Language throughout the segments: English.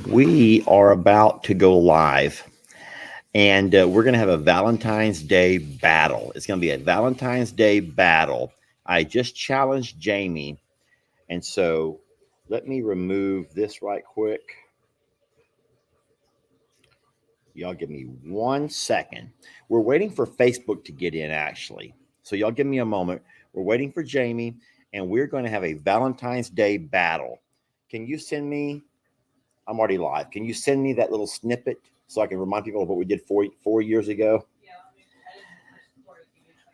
We are about to go live, and we're going to have a Valentine's Day battle. It's going to be a Valentine's Day battle. I just challenged Jamie, and so let me remove this right quick. Y'all give me 1 second. We're waiting for Facebook to get in, actually. So y'all give me a moment. We're waiting for Jamie, and we're going to have a Valentine's Day battle. Can you send me? I'm already live. Can you send me that little snippet so I can remind people of what we did four years ago?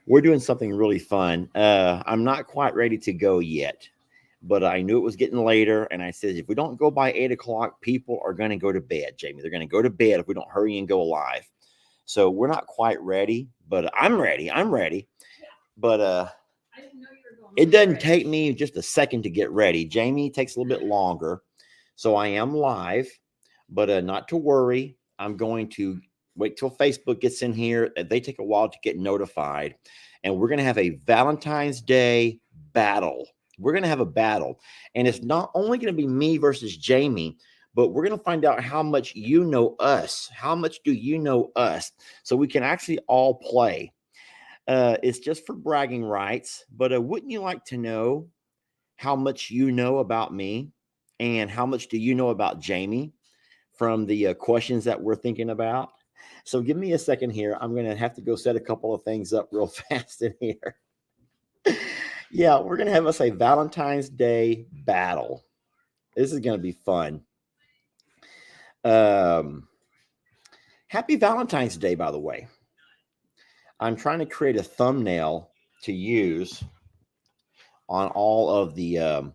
We're doing something really fun. I'm not quite ready to go yet, but I knew it was getting later. And I said, if we don't go by 8 o'clock, people are going to go to bed, Jamie. They're going to go to bed if we don't hurry and go live. So we're not quite ready, but I'm ready. I'm ready. But it doesn't take me just a second to get ready. Jamie takes a little bit longer. So I am live, but not to worry. I'm going to wait till Facebook gets in here. They take a while to get notified. And we're going to have a Valentine's Day battle. We're going to have a battle. And it's not only going to be me versus Jamie, but we're going to find out how much you know us. How much do you know us? So we can actually all play. It's just for bragging rights. But wouldn't you like to know how much you know about me? And how much do you know about Jamie from the questions that we're thinking about? So give me a second here. I'm going to have to go set a couple of things up real fast in here. Yeah, we're going to have us a Valentine's Day battle. This is going to be fun. Happy Valentine's Day, by the way. I'm trying to create a thumbnail to use on all of the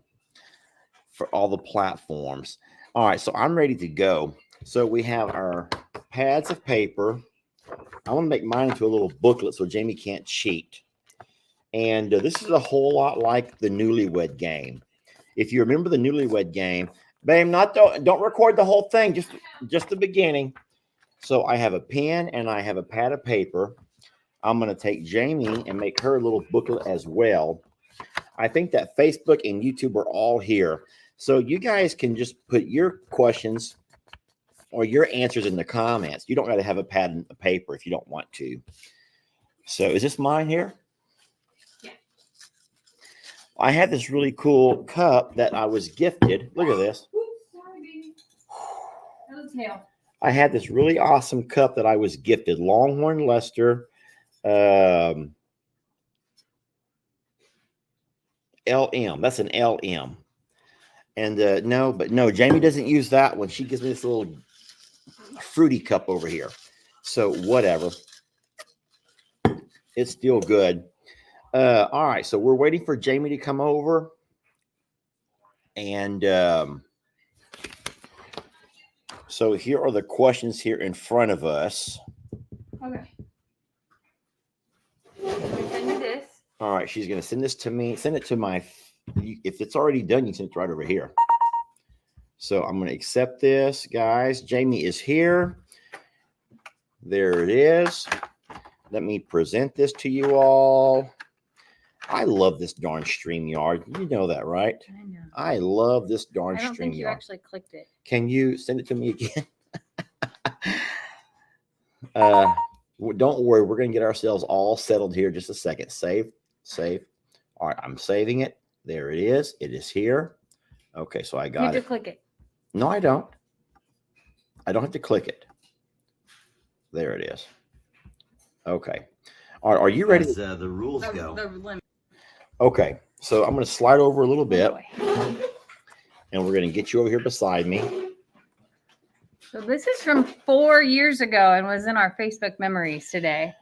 for all the platforms. All right, so I'm ready to go. So we have our pads of paper. I want to make mine into a little booklet so Jamie can't cheat. And this is a whole lot like the Newlywed Game. If you remember the Newlywed Game, babe, don't record the whole thing, just the beginning. So I have a pen and I have a pad of paper. I'm going to take Jamie and make her a little booklet as well. I think that Facebook and YouTube are all here. So you guys can just put your questions or your answers in the comments. You don't got to have a pad and a paper if you don't want to. So is this mine here? Yeah. I had this really cool cup that I was gifted. Look at this. Sorry, baby. That was tail. I had this really awesome cup that I was gifted. Longhorn Lester. LM. That's an LM. And no, Jamie doesn't use that one. She gives me this little fruity cup over here. So whatever. It's still good. All right, so we're waiting for Jamie to come over. And so here are the questions here in front of us. Okay. Send you this. All right, she's going to send this to me. Send it to my... If it's already done, you send it right over here. So I'm going to accept this, guys. Jamie is here. There it is. Let me present this to you all. I love this darn StreamYard. You know that, right? I know. I love this darn StreamYard. I don't think you actually clicked it. Can you send it to me again? Don't worry. We're going to get ourselves all settled here. Just a second. Save. All right, I'm saving it. There it is. It is here. Okay, so I got it. You have to click it. No, I don't. I don't have to click it. There it is. Okay. All right, are you ready? As the rules go. Okay, so I'm going to slide over a little bit. And we're going to get you over here beside me. So this is from 4 years ago and was in our Facebook memories today.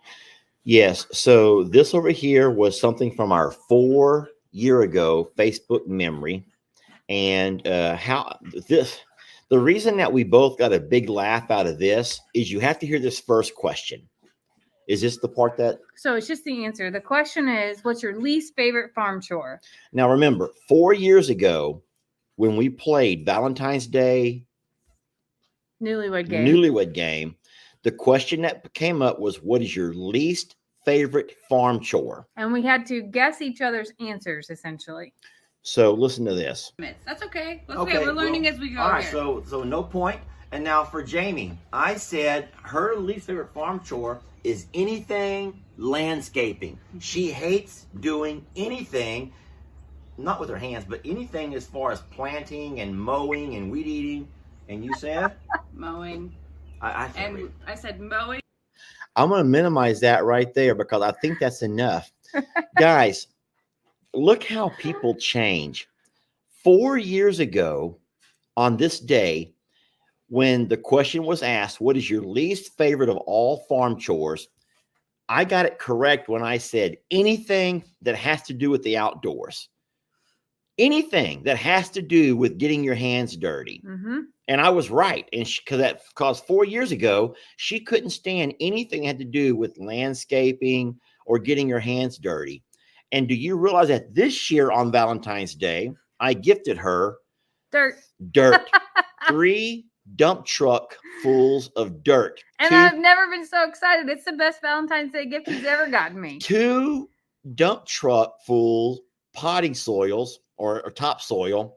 Yes, so this over here was something from our 4 year ago Facebook memory. And the reason that we both got a big laugh out of this is you have to hear this first question. Is this the part that? So it's just the answer. The question is, what's your least favorite farm chore? Now remember, 4 years ago, when we played Valentine's Day Newlywed Game, the question that came up was, what is your least favorite farm chore? And we had to guess each other's answers, essentially. So listen to this. That's okay. That's okay. We're learning as we go. All right, here. so no point. And now for Jami, I said her least favorite farm chore is anything landscaping. She hates doing anything, not with her hands, but anything as far as planting and mowing and weed eating. And you said? Mowing. I can't read. I said mowing. I'm going to minimize that right there because I think that's enough. Guys, look how people change. 4 years ago on this day, when the question was asked, what is your least favorite of all farm chores? I got it correct when I said anything that has to do with the outdoors. Anything that has to do with getting your hands dirty. Mm-hmm. And I was right. And because 4 years ago, she couldn't stand anything that had to do with landscaping or getting your hands dirty. And do you realize that this year on Valentine's Day, I gifted her dirt. 3 dump truck fulls of dirt. And I've never been so excited. It's the best Valentine's Day gift he's ever gotten me. 2 dump truck full potting soils or topsoil,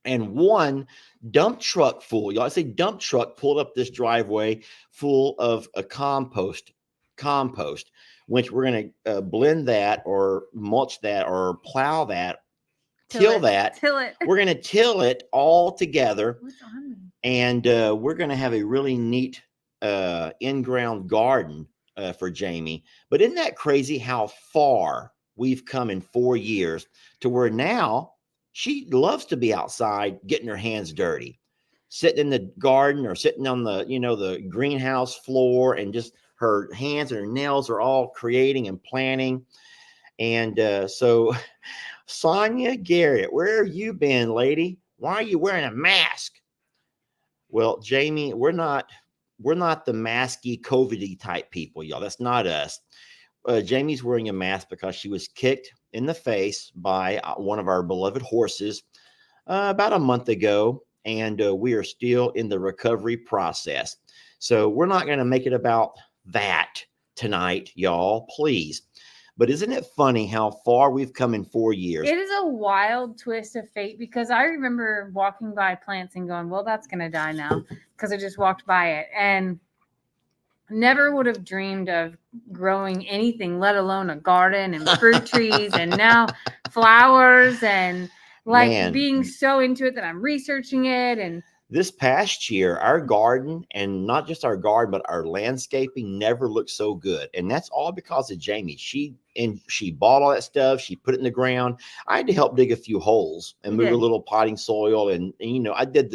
and 1 dump truck full. Y'all, I say dump truck pulled up this driveway full of a compost, which we're going to blend that or mulch that or plow that, till it. We're going to till it all together. And we're going to have a really neat in-ground garden for Jami. But isn't that crazy how far we've come in 4 years to where now she loves to be outside getting her hands dirty, sitting in the garden or sitting on the, the greenhouse floor, and just her hands and her nails are all creating and planning. And so Sonia Garrett, where have you been, lady? Why are you wearing a mask? Well, Jami, we're not the masky, COVID-y type people, y'all. That's not us. Jami's wearing a mask because she was kicked in the face by one of our beloved horses about a month ago, and we are still in the recovery process. So we're not going to make it about that tonight, y'all, please. But isn't it funny how far we've come in 4 years? It is a wild twist of fate, because I remember walking by plants and going, well, that's going to die now, because I just walked by it and never would have dreamed of growing anything, let alone a garden and fruit trees and now flowers, and being so into it that I'm researching it. And this past year, our garden, and not just our garden, but our landscaping never looked so good. And that's all because of Jami. She bought all that stuff. She put it in the ground. I had to help dig a few holes and move a little potting soil. And I did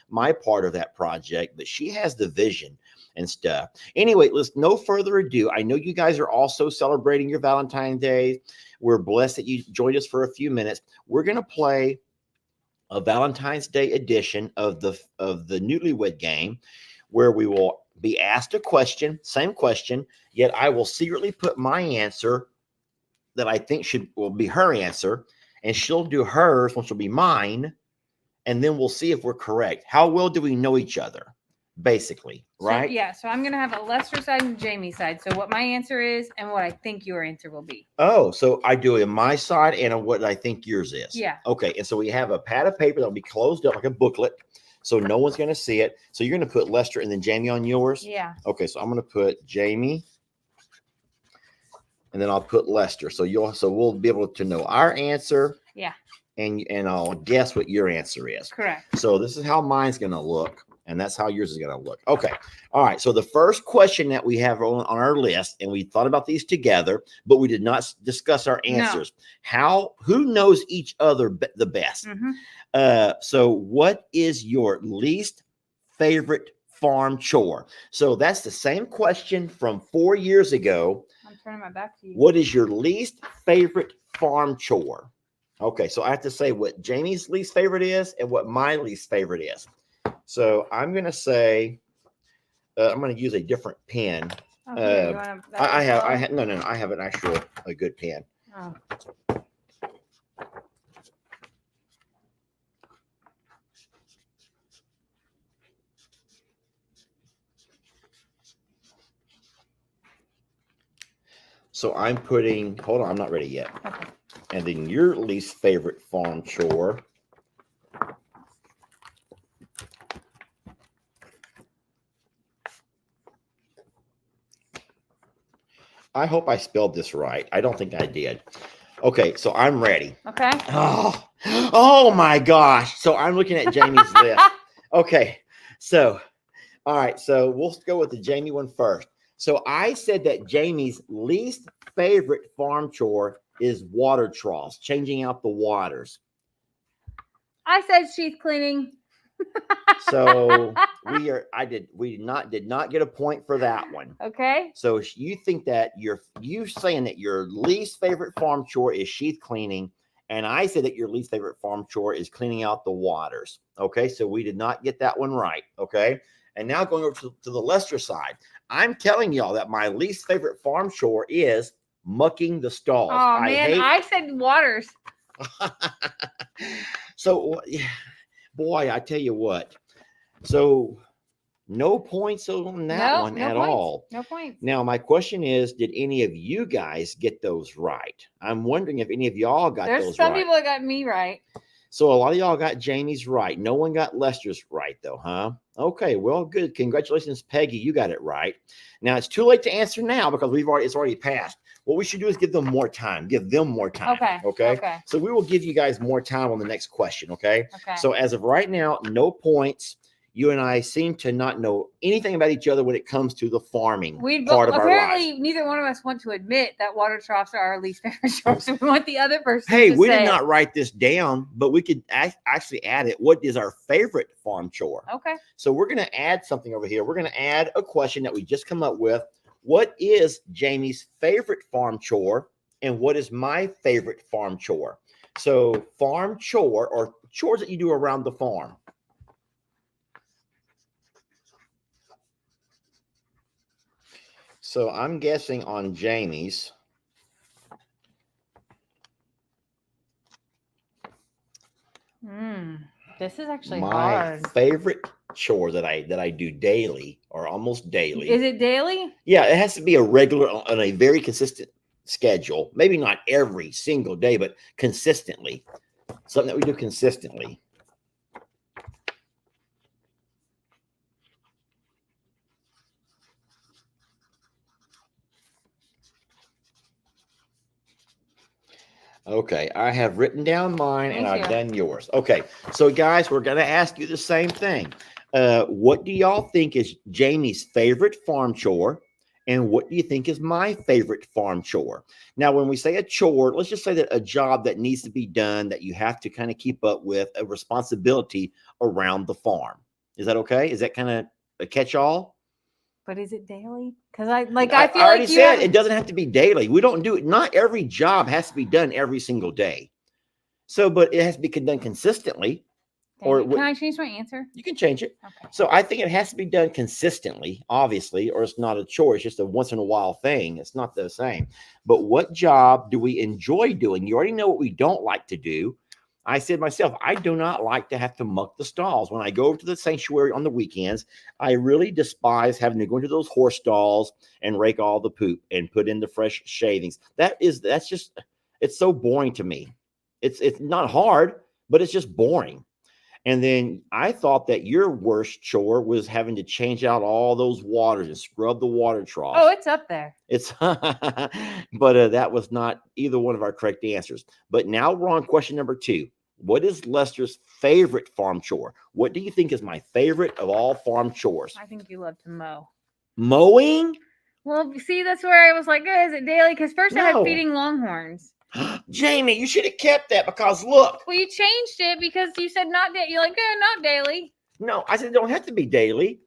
my part of that project, but she has the vision and stuff. Anyway, let's no further ado. I know you guys are also celebrating your Valentine's Day. We're blessed that you joined us for a few minutes. We're going to play a Valentine's Day edition of the Newlywed Game, where we will be asked a question, same question, yet I will secretly put my answer that I think will be her answer, and she'll do hers, which will be mine, and then we'll see if we're correct. How well do we know each other? Basically, right? So I'm going to have a Lester side and Jami side. So what my answer is and what I think your answer will be. Oh, so I do it on my side and what I think yours is. Yeah. Okay. And so we have a pad of paper that'll be closed up like a booklet, so no one's going to see it. So you're going to put Lester and then Jami on yours? Yeah. Okay. So I'm going to put Jami, and then I'll put Lester. So we'll be able to know our answer. Yeah. And I'll guess what your answer is. Correct. So this is how mine's going to look. And that's how yours is going to look. Okay. All right. So the first question that we have on our list, and we thought about these together, but we did not discuss our answers. No. Who knows each other the best? Mm-hmm. So what is your least favorite farm chore? So that's the same question from 4 years ago. I'm turning my back to you. What is your least favorite farm chore? Okay. So I have to say what Jami's least favorite is and what my least favorite is. So I'm going to say, I'm going to use a different pen. Okay, I have a good pen. Oh. So I'm putting, hold on, I'm not ready yet. Okay. And then your least favorite farm chore. I hope I spelled this right. I don't think I did. Okay, so I'm ready. Okay. Oh my gosh. So I'm looking at Jamie's list. Okay, so all right, so we'll go with the Jamie one first. So I said that Jamie's least favorite farm chore is water troughs, changing out the waters. I said sheath cleaning. So we did not get a point for that one. Okay. So you think that you saying that your least favorite farm chore is sheath cleaning, and I said that your least favorite farm chore is cleaning out the waters. Okay, so we did not get that one right. Okay, and now going over to the Lester side, I'm telling y'all that my least favorite farm chore is mucking the stalls. Oh man, I said waters. So, boy, I tell you what. So, no points on that one at all. No points. Now, my question is, did any of you guys get those right? I'm wondering if any of y'all got those right. There's some people that got me right. So a lot of y'all got Jamie's right. No one got Lester's right, though, huh? Okay, well, good. Congratulations, Peggy. You got it right. Now, it's too late to answer now because it's already passed. What we should do is give them more time. Give them more time. Okay. So we will give you guys more time on the next question. Okay. So as of right now, no points. You and I seem to not know anything about each other when it comes to the farming part of our lives. Apparently, neither one of us want to admit that water troughs are our least favorite chores. So we want the other person Hey, to we say did not write this down, but we could actually add it. What is our favorite farm chore? Okay. So we're going to add something over here. We're going to add a question that we just come up with. What is Jamie's favorite farm chore? And what is my favorite farm chore? So farm chore, or chores that you do around the farm. So I'm guessing on Jamie's. This is actually my hard. favorite chore that I do daily or almost daily. Is it daily? Yeah, it has to be a regular on a very consistent schedule. Maybe not every single day, but consistently. Something that we do consistently. Okay, I have written down mine and I've done yours. Okay, so guys, we're going to ask you the same thing. What do y'all think is Jamie's favorite farm chore? And what do you think is my favorite farm chore? Now, when we say a chore, let's just say that a job that needs to be done that you have to kind of keep up with, a responsibility around the farm. Is that okay? Is that kind of a catch-all? But is it daily? Because I feel I already like said it doesn't have to be daily. We don't do it. Not every job has to be done every single day. So, but it has to be done consistently. Or can I change my answer? You can change it. Okay. So I think it has to be done consistently, obviously, or it's not a chore. It's just a once in a while thing. It's not the same. But what job do we enjoy doing? You already know what we don't like to do. I said myself, I do not like to have to muck the stalls. When I go over to the sanctuary on the weekends, I really despise having to go into those horse stalls and rake all the poop and put in the fresh shavings. That's just, it's so boring to me. It's not hard, but it's just boring. And then I thought that your worst chore was having to change out all those waters and scrub the water troughs. Oh, it's up there. But that was not either one of our correct answers. But now we're on question number 2. What is Lester's favorite farm chore? What do you think is my favorite of all farm chores? I think you love to mow. Mowing? Well, see, that's where I was like, is it daily? Because first I had feeding longhorns. Jamie, you should have kept that because look. Well, you changed it because you said not daily. You're like, not daily. No, I said it don't have to be daily.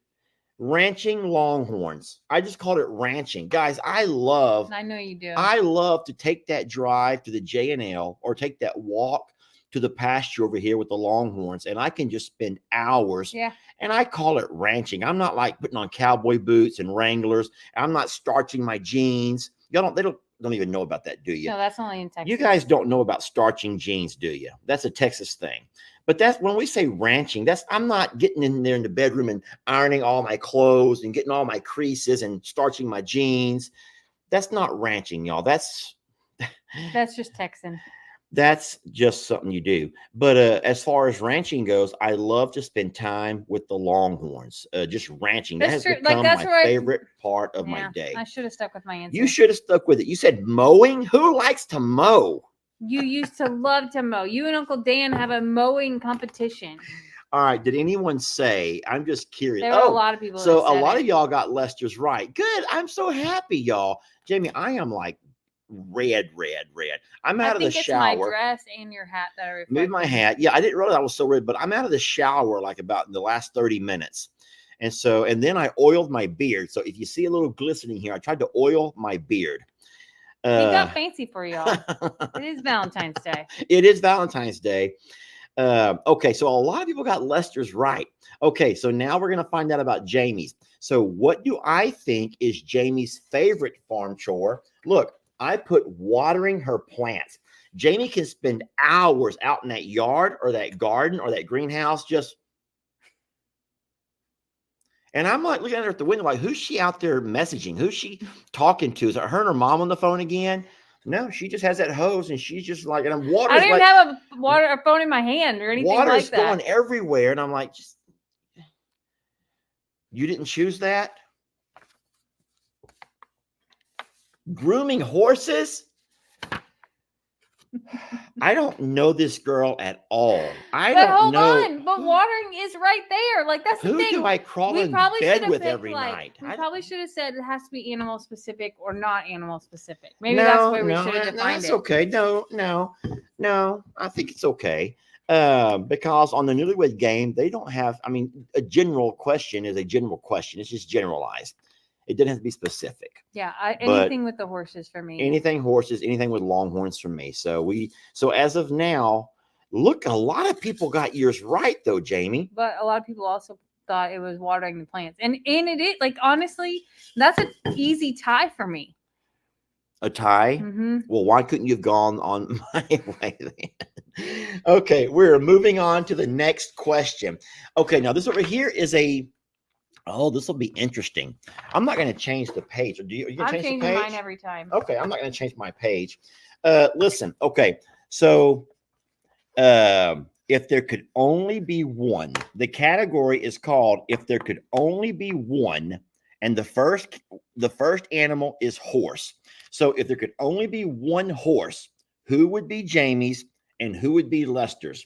Ranching longhorns. I just called it ranching. Guys, I know you do. I love to take that drive to the J&L or take that walk to the pasture over here with the longhorns, and I can just spend hours. Yeah. And I call it ranching. I'm not like putting on cowboy boots and Wranglers. I'm not starching my jeans. They don't even know about that, do you? No, that's only in Texas. You guys don't know about starching jeans, do you? That's a Texas thing. But that's when we say ranching, I'm not getting in there in the bedroom and ironing all my clothes and getting all my creases and starching my jeans. That's not ranching, y'all. That's just Texan. That's just something you do. But as far as ranching goes, I love to spend time with the Longhorns. Just ranching. That That's has true. Like become that's my where favorite part of my yeah, day. I should have stuck with my answer. You should have stuck with it. You said mowing. Who likes to mow? You used to love to mow. You and Uncle Dan have a mowing competition. All right. Did anyone say? I'm just curious. There were a lot of people. So that a said lot it. of y'all got Lester's right. Good. I'm so happy, y'all. Jamie, I am like red. I'm out of the shower. I think it's my dress and your hat that are Maybe my hat. Yeah, I didn't realize I was so red, but I'm out of the shower like about the last 30 minutes. And then I oiled my beard. So if you see a little glistening here, I tried to oil my beard. He got fancy for y'all. It is Valentine's Day. It is Valentine's Day. Okay, so a lot of people got Lester's right. Okay, so now we're going to find out about Jamie's. So what do I think is Jamie's favorite farm chore? Look, I put watering her plants. Jamie can spend hours out in that yard or that garden or that greenhouse just. And I'm like looking at her at the window, like, who's she out there messaging? Who's she talking to? Is it her and her mom on the phone again? No, she just has that hose and she's just like, and I'm watering. I didn't have a phone in my hand or anything like that. Water's going everywhere. And I'm like, just, you didn't choose that? Grooming horses? I don't know this girl at all. I don't know. Hold on, but watering is right there. Like that's the thing. Who do I crawl in bed with every night? We probably should have said it has to be animal specific or not animal specific. Maybe that's where we should have defined it. That's okay. No. I think it's okay. Because on the Newlywed Game, they don't have. I mean, a general question is a general question. It's just generalized. It doesn't have to be specific. Yeah, anything with the horses for me. Anything horses, anything with Longhorns for me. So as of now, look, a lot of people got yours right though, Jamie. But a lot of people also thought it was watering the plants. And it is like honestly, that's an easy tie for me. A tie? Mm-hmm. Well, why couldn't you have gone on my way then? Okay, we're moving on to the next question. Okay, now this over here is this will be interesting. I'm not going to change the page. Are you going to change the page? I'm changing mine every time. Okay, I'm not going to change my page. Listen, okay. So if there could only be one, the category is called If There Could Only Be One, and the first animal is horse. So if there could only be one horse, who would be Jamie's and who would be Lester's?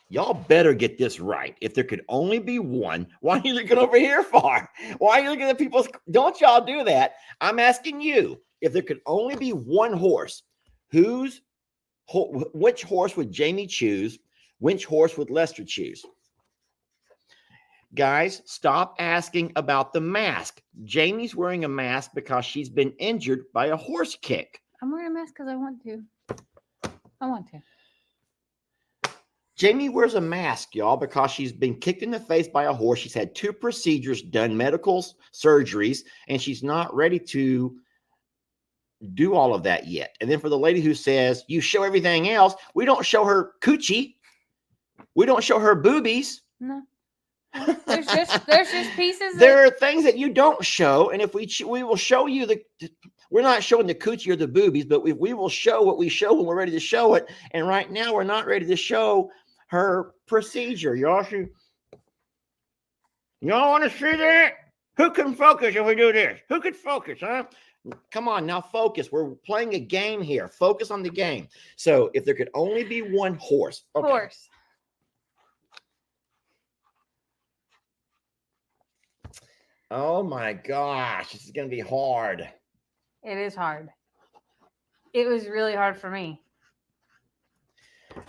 Y'all better get this right. If there could only be one, why are you looking over here for? Why are you looking at people's? Don't y'all do that. I'm asking you. If there could only be one horse, which horse would Jamie choose? Which horse would Lester choose? Guys, stop asking about the mask. Jamie's wearing a mask because she's been injured by a horse kick. I'm wearing a mask because I want to. Jamie wears a mask, y'all, because she's been kicked in the face by a horse. She's had 2 procedures done, medical surgeries, and she's not ready to do all of that yet. And then for the lady who says, you show everything else, we don't show her coochie. We don't show her boobies. No. There's just pieces. There are things that you don't show. And if we will show you we're not showing the coochie or the boobies, but we will show what we show when we're ready to show it. And right now we're not ready to show her procedure. Y'all want to see that? Who can focus if we do this? Who can focus, huh? Come on, now focus. We're playing a game here. Focus on the game. So if there could only be one horse. Okay. Horse. Oh my gosh, this is going to be hard. It is hard. It was really hard for me.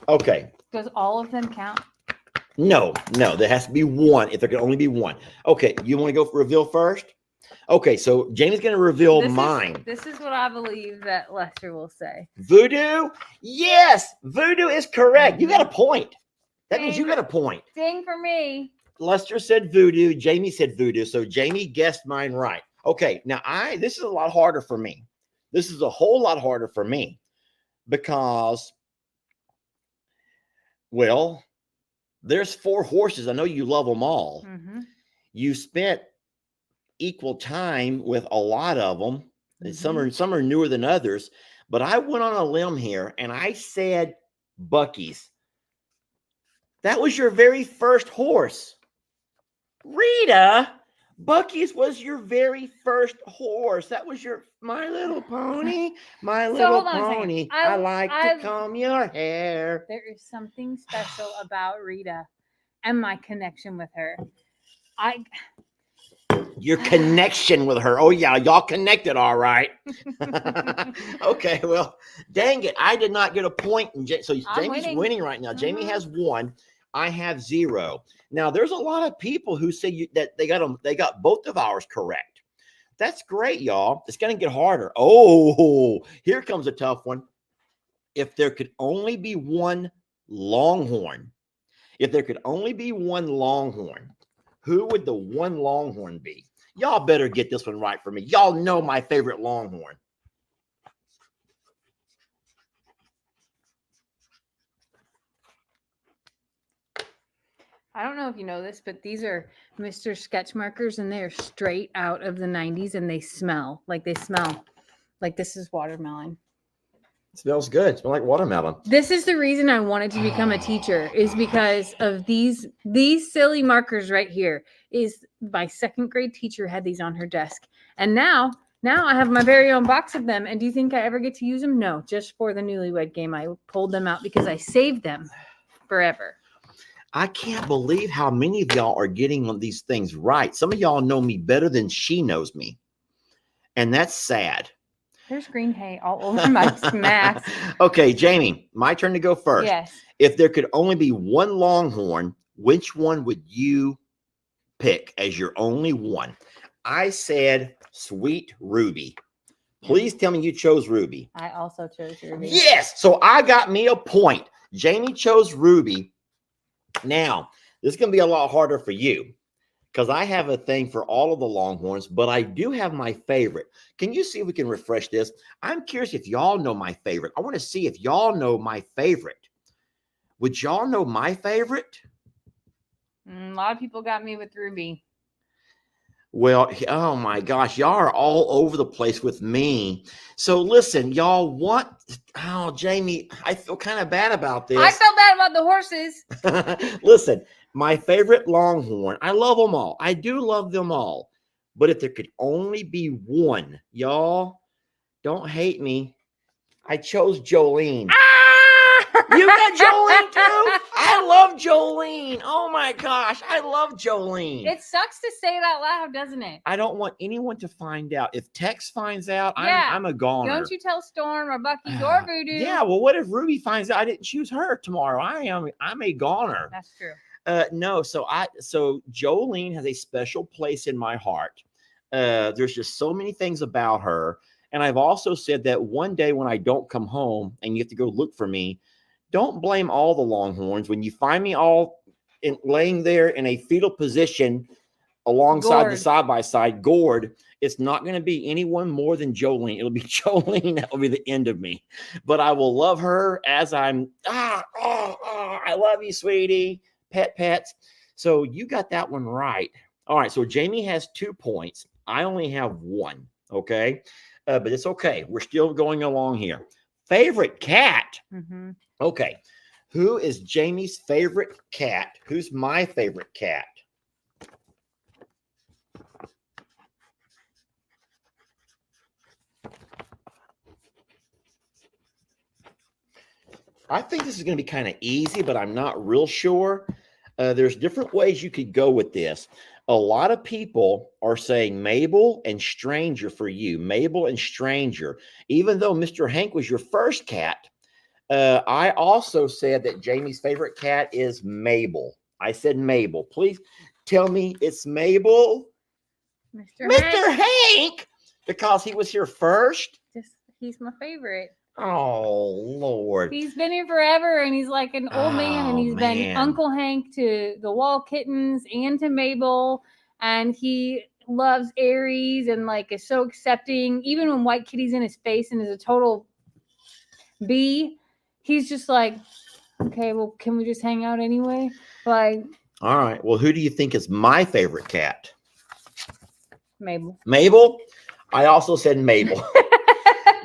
Okay. Does all of them count? No, there has to be one if there can only be one. Okay, you want to go for reveal first? Okay, so Jamie's going to reveal mine. This is what I believe that Lester will say. Voodoo? Yes, voodoo is correct. You got a point. That means you got a point. Ding for me. Lester said voodoo. Jamie said voodoo. So Jamie guessed mine right. Okay, now this is a lot harder for me. This is a whole lot harder for me because, well, there's 4 horses. I know you love them all. Mm-hmm. You spent equal time with a lot of them. Mm-hmm. Some are newer than others, But I went on a limb here and I said Bucky's. That was your very first horse. Rita, Bucky's was your very first horse. That was your My Little Pony, My Little Pony. I like to comb your hair. There is something special about Rita and my connection with her. Your connection with her. Oh, yeah, y'all connected, all right. Okay, well, dang it. I did not get a point. So Jamie's winning right now. Jamie has 1. I have 0. Now, there's a lot of people who say that they got both of ours correct. That's great, y'all. It's going to get harder. Oh, here comes a tough one. If there could only be one Longhorn, who would the one Longhorn be? Y'all better get this one right for me. Y'all know my favorite Longhorn. I don't know if you know this, but these are Mr. Sketch markers, and they're straight out of the 90s, and they smell like this is watermelon. It smells good. It smells like watermelon. This is the reason I wanted to become a teacher, is because of these silly markers right here. Is my 2nd grade teacher had these on her desk, and now I have my very own box of them. And do you think I ever get to use them? No, just for the Newlywed Game. I pulled them out because I saved them forever. I can't believe how many of y'all are getting these things right. Some of y'all know me better than she knows me, and that's sad. There's green hay all over my mask. Okay, Jamie, my turn to go first. Yes. If there could only be one Longhorn, which one would you pick as your only one? I said Sweet Ruby. Please tell me you chose Ruby. I also chose Ruby. Yes. So I got me a point. Jamie chose Ruby. Now, this is going to be a lot harder for you because I have a thing for all of the Longhorns, but I do have my favorite. Can you see if we can refresh this? I'm curious if y'all know my favorite. I want to see if y'all know my favorite. Would y'all know my favorite? A lot of people got me with Ruby. Well, oh my gosh, y'all are all over the place with me. So listen, y'all Jamie, I feel kind of bad about this. I felt bad about the horses. Listen, my favorite Longhorn, I love them all. I do love them all. But if there could only be one, y'all, don't hate me. I chose Jolene. You got Jolene too? I love Jolene. Oh my gosh, I love Jolene. It sucks to say it out loud, doesn't it? I don't want anyone to find out. If Tex finds out, I'm a goner. Don't you tell Storm or Bucky's or Voodoo. Yeah, well, what if Ruby finds out I didn't choose her tomorrow? I'm a goner. That's true. No, so Jolene has a special place in my heart. There's just so many things about her. And I've also said that one day when I don't come home and you have to go look for me, don't blame all the Longhorns. When you find me laying there in a fetal position alongside the side-by-side, gourd, it's not going to be anyone more than Jolene. It'll be Jolene. That will be the end of me. But I will love her as I'm, I love you, sweetie. Pets. So you got that one right. All right, so Jamie has 2 points. I only have 1, okay? But it's okay. We're still going along here. Favorite cat? Mm-hmm. Okay. Who is Jamie's favorite cat? Who's my favorite cat? I think this is going to be kind of easy, but I'm not real sure. There's different ways you could go with this. A lot of people are saying Mabel and Stranger for you. Mabel and Stranger. Even though Mr. Hank was your first cat, I also said that Jamie's favorite cat is Mabel. I said Mabel. Please tell me it's Mabel. Mr. Hank, because he was here first. He's my favorite. Oh, Lord. He's been here forever, and he's like an old man, and he's been Uncle Hank to the wall kittens and to Mabel, and he loves Aries and like is so accepting. Even when White Kitty's in his face and is a total B, he's just like, okay, well, can we just hang out anyway? Like, all right. Well, who do you think is my favorite cat? Mabel. Mabel? I also said Mabel.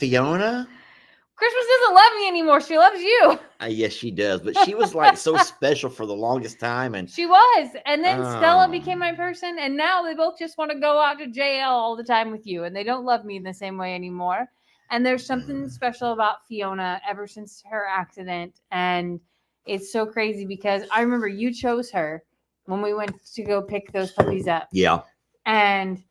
Fiona? Christmas doesn't love me anymore. She loves you. Yes, she does. But she was like so special for the longest time. And she was. And then Stella became my person. And now they both just want to go out to JL all the time with you. And they don't love me in the same way anymore. And there's something special about Fiona ever since her accident. And it's so crazy because I remember you chose her when we went to go pick those puppies up. Yeah. And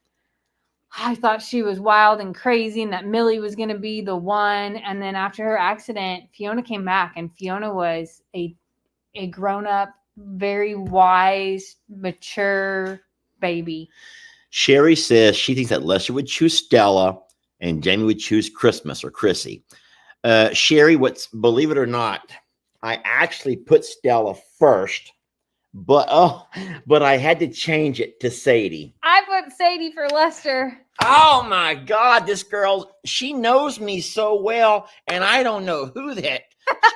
I thought she was wild and crazy and that Millie was going to be the one. And then after her accident, Fiona came back and Fiona was a grown-up, very wise, mature baby. Sherry says she thinks that Lester would choose Stella and Jamie would choose Christmas or Chrissy. Sherry, believe it or not, I actually put Stella first. But I had to change it to Sadie. I put Sadie for Lester. Oh my God, this girl, she knows me so well, and I don't know who that.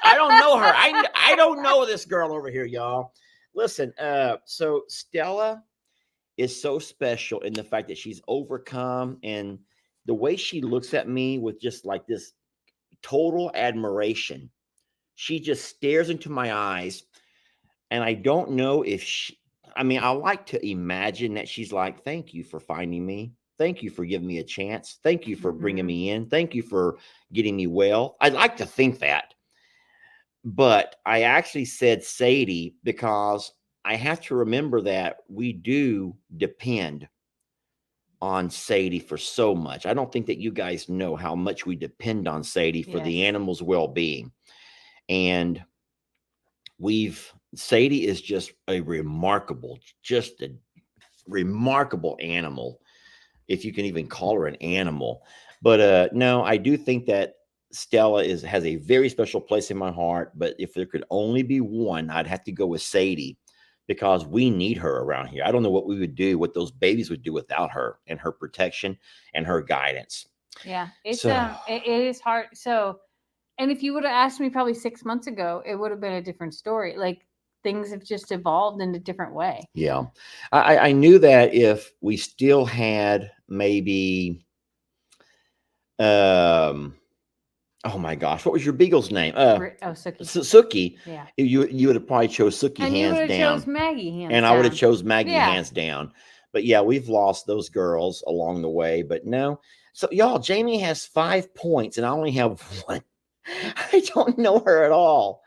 I don't know her. I don't know this girl over here, y'all. Listen, so Stella is so special in the fact that she's overcome, and the way she looks at me with just like this total admiration. She just stares into my eyes. And I don't know if I like to imagine that she's like, thank you for finding me. Thank you for giving me a chance. Thank you for bringing me in. Thank you for getting me well. I'd like to think that. But I actually said Sadie because I have to remember that we do depend on Sadie for so much. I don't think that you guys know how much we depend on Sadie for the animal's well-being. And Sadie is just a remarkable animal, if you can even call her an animal. But no, I do think that Stella has a very special place in my heart. But if there could only be one, I'd have to go with Sadie because we need her around here. I don't know what we would do, what those babies would do without her and her protection and her guidance. Yeah, it is hard. So, and if you would have asked me probably 6 months ago, it would have been a different story. Like things have just evolved in a different way. Yeah. I knew that if we still had maybe, oh my gosh, what was your beagle's name? Sookie. Sookie. Yeah. You would have probably chose Sookie and hands you down. Chose Maggie hands and down. I would have chose Maggie hands down. But yeah, we've lost those girls along the way. But no. So y'all, Jamie has 5 points and I only have 1. I don't know her at all.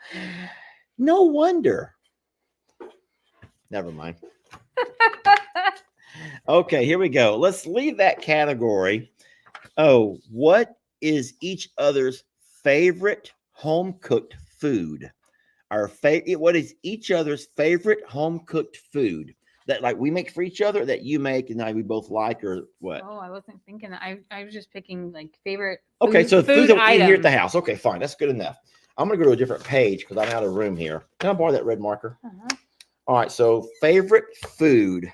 No wonder. Never mind. Okay, here we go. Let's leave that category. Oh, what is each other's favorite home-cooked food? What is each other's favorite home-cooked food that like we make for each other, that you make and we both like, or what? Oh, I wasn't thinking that. I was just picking like favorite. Okay, so food that we eat here at the items. house. Okay, fine. That's good enough. I'm going to go to a different page because I'm out of room here. Can I borrow that red marker? All right, so favorite food.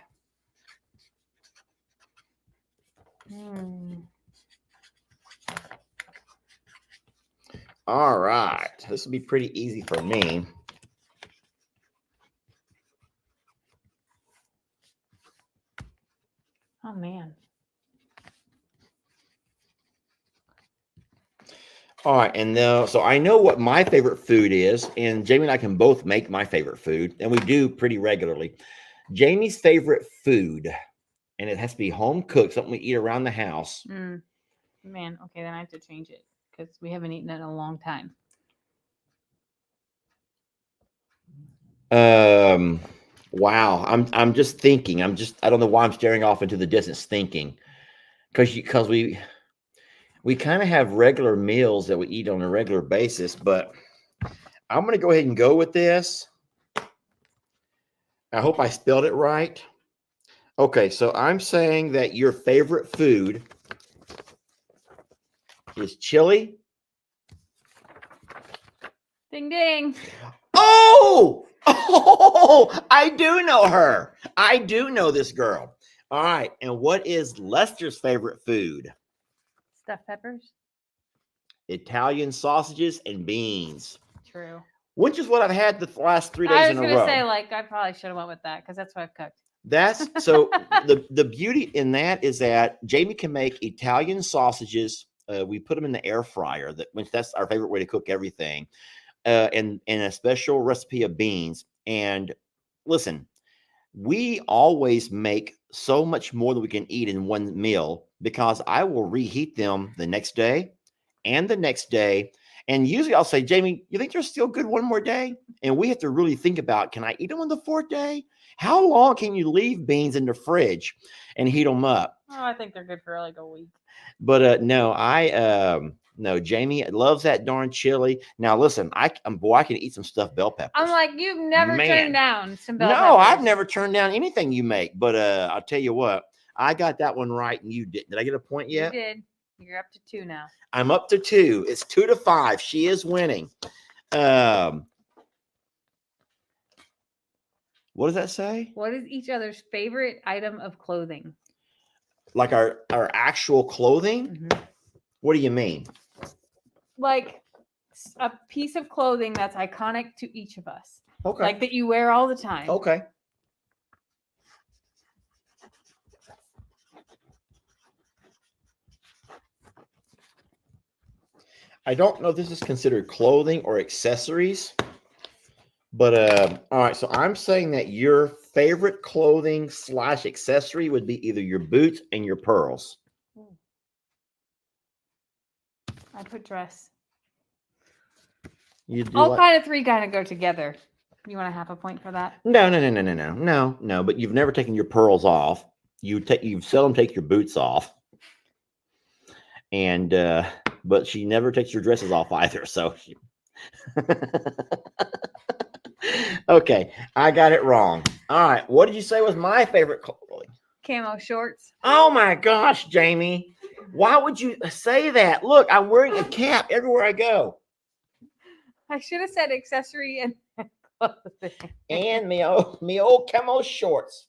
All right, this will be pretty easy for me. Oh, man. All right, and so I know what my favorite food is, and Jamie and I can both make my favorite food, and we do pretty regularly. Jamie's favorite food, and it has to be home cooked, something we eat around the house. Man, okay, then I have to change it because we haven't eaten it in a long time. Wow, I'm just thinking. I don't know why I'm staring off into the distance thinking, because we kind of have regular meals that we eat on a regular basis, but I'm going to go ahead and go with this. I hope I spelled it right. Okay, so I'm saying that your favorite food is chili. Ding, ding. Oh, I do know her. I do know this girl. All right, and what is Lester's favorite food? Stuffed peppers. Italian sausages and beans. True. Which is what I've had the last 3 days in a row. I was going to say, like, I probably should have went with that because that's what I've cooked. That's so the beauty in that is that Jamie can make Italian sausages, we put them in the air fryer. That's our favorite way to cook everything. And a special recipe of beans. And listen, we always make so much more than we can eat in one meal because I will reheat them the next day and the next day. And usually I'll say, Jamie, you think they're still good one more day? And we have to really think about, can I eat them on the fourth day? How long can you leave beans in the fridge and heat them up? Oh, I think they're good for like a week. But no, Jamie loves that darn chili. Now listen, I can eat some stuffed bell peppers. I'm like, you've never turned down some bell peppers. No, I've never turned down anything you make. But I'll tell you what, I got that one right and you didn't. Did I get a point yet? You did. You're up to 2 now. I'm up to 2. It's 2-5. She is winning. What does that say? What is each other's favorite item of clothing? Like our actual clothing? Mm-hmm. What do you mean? Like a piece of clothing that's iconic to each of us. Okay. Like that you wear all the time. Okay. I don't know if this is considered clothing or accessories, but all right. So I'm saying that your favorite clothing / accessory would be either your boots and your pearls. I put dress. You do all kind of 3 kind of go together. You want to have a point for that? No. But you've never taken your pearls off. You seldom take your boots off, and but she never takes your dresses off either. So, okay, I got it wrong. All right, what did you say was my favorite clothing? Camo shorts. Oh my gosh, Jamie. Why would you say that? Look, I'm wearing a cap everywhere I go. I should have said accessory and clothing. And me old camo shorts.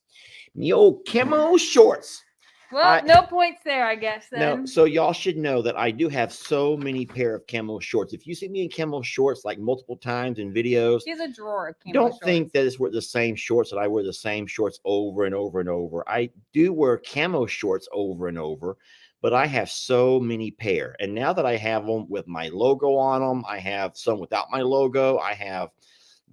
Me old camo shorts. Well, no points there, I guess, then. No, so y'all should know that I do have so many pair of camo shorts. If you see me in camo shorts like multiple times in videos, he has a drawer of camo don't shorts. think that it's the same shorts that I wear the same shorts over and over and over. I do wear camo shorts over and over, but I have so many pair. And now that I have them with my logo on them, I have some without my logo. I have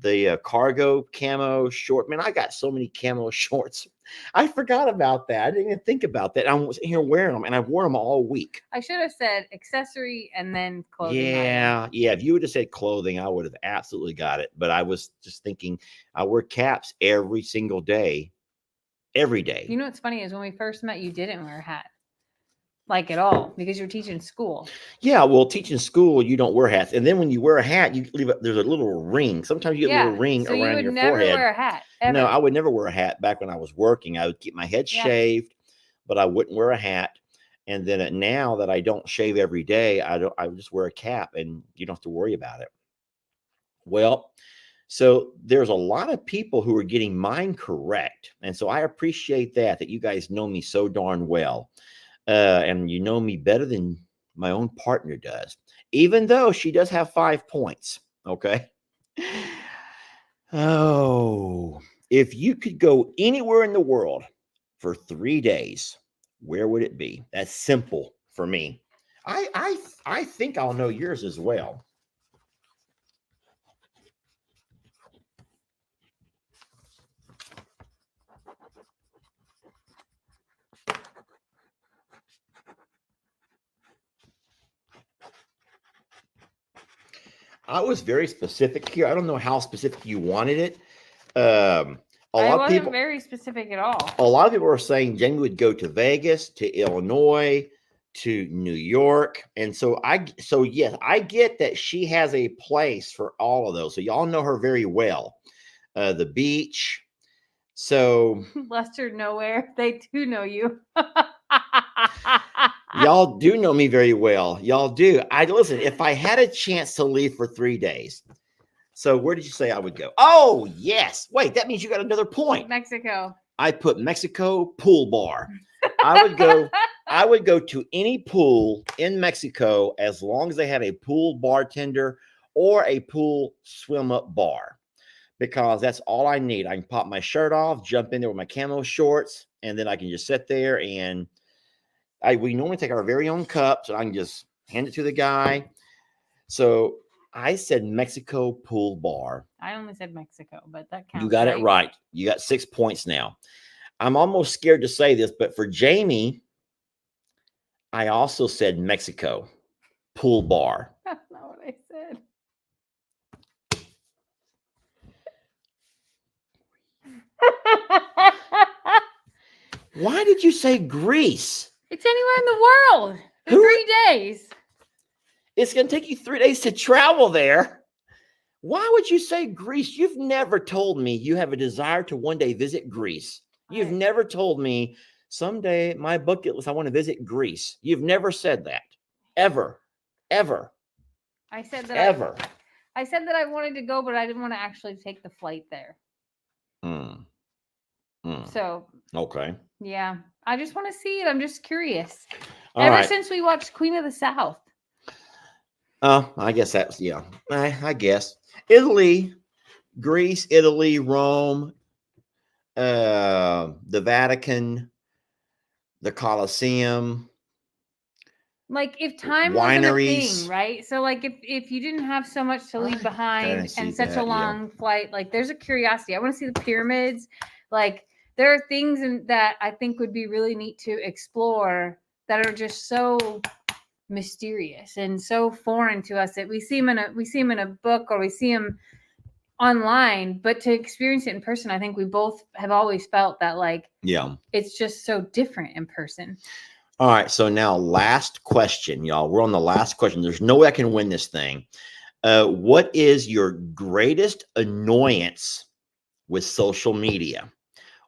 the cargo camo short. Man, I got so many camo shorts. I forgot about that. I didn't even think about that. I was here wearing them, and I've worn them all week. I should have said accessory and then clothing. Yeah. If you would have said clothing, I would have absolutely got it. But I was just thinking, I wear caps every single day, every day. You know what's funny is when we first met, you didn't wear a hat. Like at all, because you're teaching school. Yeah, well, teaching school, you don't wear hats, and then when you wear a hat, you leave there's a little ring. Sometimes you get a little ring around your forehead. You would never wear a hat. Ever. No, I would never wear a hat. Back when I was working, I would keep my head shaved, but I wouldn't wear a hat. And then now that I don't shave every day, I would just wear a cap, and you don't have to worry about it. Well, so there's a lot of people who are getting mine correct, and so I appreciate that you guys know me so darn well. And you know me better than my own partner does, even though she does have 5 points. Okay. Oh, if you could go anywhere in the world for 3 days, where would it be? That's simple for me. I think I'll know yours as well. I was very specific here. I don't know how specific you wanted it. I wasn't very specific at all. A lot of people are saying Jamie would go to Vegas, to Illinois, to New York. And so yes, I get that she has a place for all of those. So y'all know her very well. The beach. So Lester nowhere. They do know you. Y'all do know me very well. Y'all do. Listen, if I had a chance to leave for 3 days. So where did you say I would go? Oh, yes. Wait, that means you got another point. Mexico. I put Mexico pool bar. I would go to any pool in Mexico as long as they had a pool bartender or a pool swim up bar, because that's all I need. I can pop my shirt off, jump in there with my camo shorts, and then I can just sit there and we normally take our very own cups, and I can just hand it to the guy. So I said Mexico Pool Bar. I only said Mexico, but that counts. You got it right. You got 6 points now. I'm almost scared to say this, but for Jami, I also said Mexico Pool Bar. That's not what I said. Why did you say Greece? It's anywhere in the world for 3 days. It's going to take you 3 days to travel there. Why would you say Greece? You've never told me you have a desire to one day visit Greece. You've never told me someday my bucket list, I want to visit Greece. You've never said that. Ever. Ever. I said that Ever. I said that I wanted to go, but I didn't want to actually take the flight there. So. Okay. Yeah. I just want to see it. I'm just curious. All right. Since we watched Queen of the South. I guess that's, yeah. I guess. Italy, Greece, Italy, Rome, the Vatican, the Colosseum. Like if time wasn't a thing, right? So like if you didn't have so much to leave behind and such a long flight, like there's a curiosity. I want to see the pyramids. Like there are things that I think would be really neat to explore that are just so mysterious and so foreign to us that we see them in a book or we see them online, but to experience it in person, I think we both have always felt that it's just so different in person. All right, so now last question, y'all. We're on the last question. There's no way I can win this thing. What is your greatest annoyance with social media?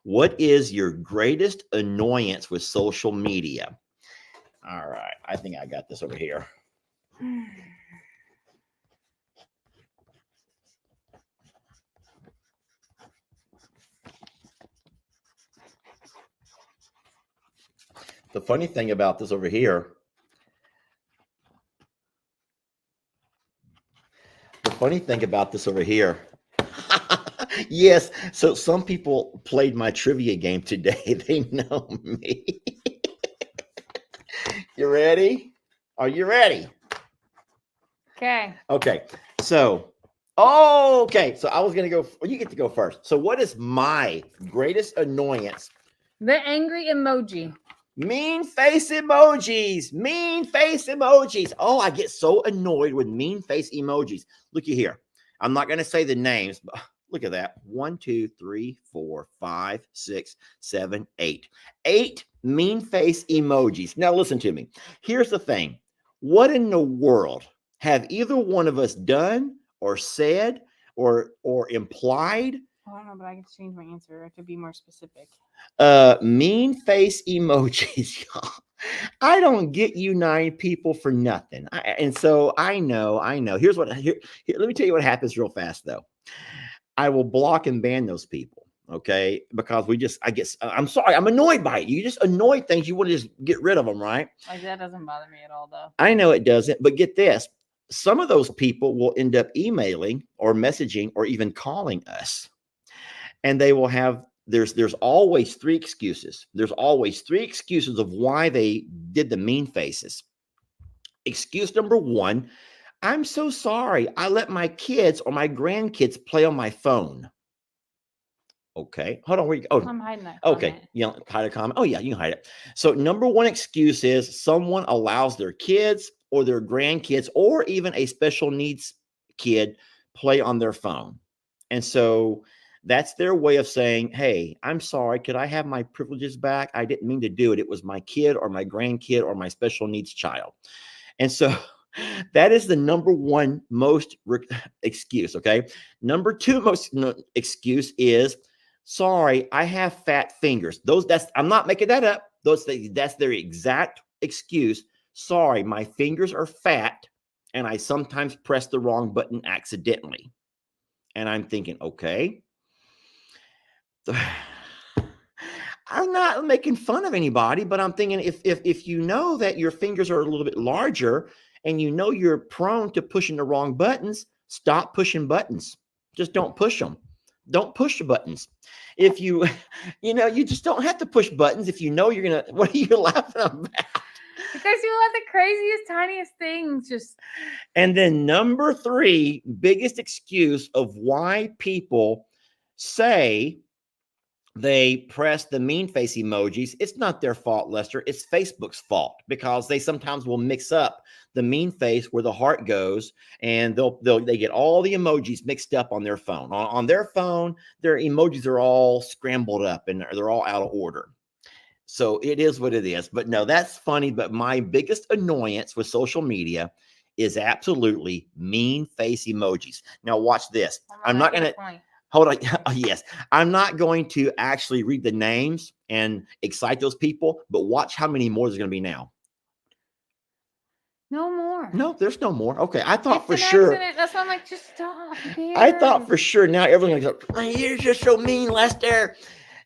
What is your greatest annoyance with social media? All right, I think I got this over here. The funny thing about this over here, yes, so some people played my trivia game today. They know me. You ready? Are you ready? Okay. Okay. So I was going to go. You get to go first. So what is my greatest annoyance? The angry emoji. Mean face emojis. Mean face emojis. Oh, I get so annoyed with mean face emojis. Looky here. I'm not going to say the names, but look at that. 1, 2, 3, 4, 5, 6, 7, 8. 8 mean face emojis. Now listen to me. Here's the thing. What in the world have either one of us done or said or implied? I don't know, but I can change my answer to be more specific. Mean face emojis, y'all. I don't get you 9 people for nothing. And so I know. Here's what. Here, let me tell you what happens real fast, though. I will block and ban those people. Okay, because I'm sorry, I'm annoyed by it. You just annoy things. You want to just get rid of them, right? Like that doesn't bother me at all, though. I know it doesn't, but get this. Some of those people will end up emailing or messaging or even calling us. And they will have, there's always 3 excuses. There's always 3 excuses of why they did the mean faces. Excuse number 1, I'm so sorry. I let my kids or my grandkids play on my phone. Okay. Hold on. I'm hiding that comment. Okay. You don't hide a comment. Oh, yeah, you can hide it. So number 1 excuse is someone allows their kids or their grandkids or even a special needs kid play on their phone. And so that's their way of saying, hey, I'm sorry. Could I have my privileges back? I didn't mean to do it. It was my kid or my grandkid or my special needs child. And so that is the number 1 most excuse. Okay. Number 2 most excuse is, sorry, I have fat fingers. I'm not making that up. That's their exact excuse. Sorry, my fingers are fat and I sometimes press the wrong button accidentally. And I'm thinking, okay. I'm not making fun of anybody, but I'm thinking if you know that your fingers are a little bit larger and you know you're prone to pushing the wrong buttons, stop pushing buttons. Just don't push them. Don't push the buttons. If you just don't have to push buttons if you know you're going to, what are you laughing about? Because you have the craziest, tiniest things. Just And then number 3, biggest excuse of why people say they press the mean face emojis. It's not their fault, Lester. It's Facebook's fault, because they sometimes will mix up the mean face where the heart goes, and they get all the emojis mixed up on their phone. On their phone, their emojis are all scrambled up and they're all out of order. So it is what it is. But no, that's funny. But my biggest annoyance with social media is absolutely mean face emojis. Now watch this. I'm not going to hold on. Yes, I'm not going to actually read the names and excite those people, but watch how many more there's going to be now. No more. No, there's no more. Okay, I thought It's for an sure. accident. That's why I'm like, just stop. Who I thought cares? for sure now everyone's going to go, you're just so mean, Lester.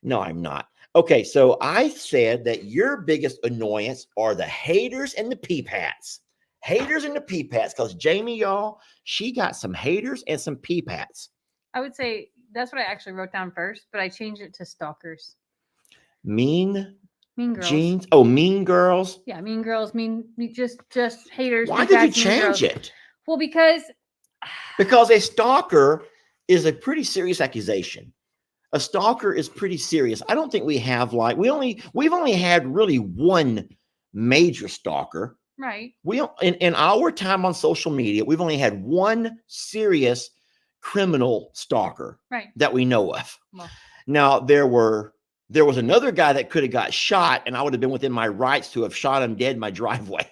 No, I'm not. Okay, so I said that your biggest annoyance are the haters and the peep hats. Haters and the peep hats, because Jami, y'all, she got some haters and some peep hats. I would say that's what I actually wrote down first, but I changed it to stalkers. Mean girls. jeans. Oh, mean girls. Yeah, mean girls. Just haters. Why peep did you hats, mean change girls. it? Well, because a stalker is a pretty serious accusation. A stalker is pretty serious. I don't think we have we've only had really one major stalker. Right. We in our time on social media, we've only had one serious criminal stalker, right, that we know of. Well, now there was another guy that could have got shot, and I would have been within my rights to have shot him dead in my driveway,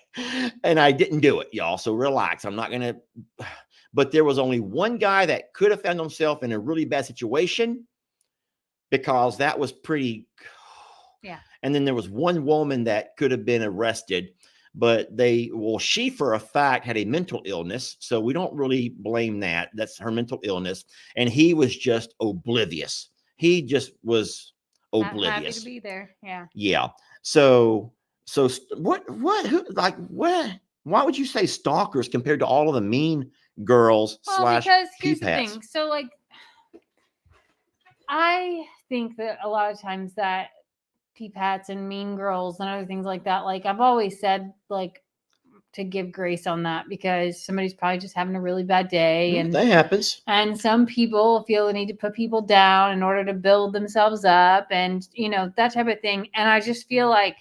and I didn't do it, y'all. So relax. I'm not gonna. But there was only one guy that could have found himself in a really bad situation, because that was pretty. Yeah. And then there was one woman that could have been arrested, but she for a fact had a mental illness. So we don't really blame that. That's her mental illness. And he was just oblivious. He just was oblivious. Happy to be there. Yeah. Yeah. So why would you say stalkers compared to all of the mean girls / because here's the peep-hats? thing. So like, I think that a lot of times that peep hats and mean girls and other things like that, like I've always said, like, to give grace on that, because somebody's probably just having a really bad day, and that happens. And some people feel the need to put people down in order to build themselves up, and that type of thing. And I just feel like,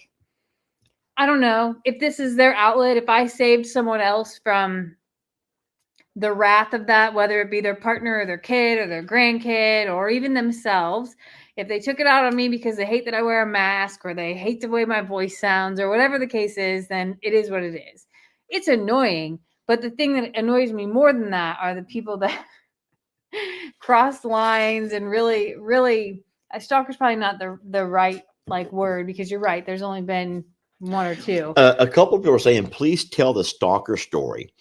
I don't know if this is their outlet. If I saved someone else from the wrath of that, whether it be their partner or their kid or their grandkid or even themselves, if they took it out on me because they hate that I wear a mask or they hate the way my voice sounds or whatever the case is, then it is what it is. It's annoying. But the thing that annoys me more than that are the people that cross lines and really, really, a stalker's probably not the right word, because you're right. There's only been one or two. A couple of people are saying, please tell the stalker story.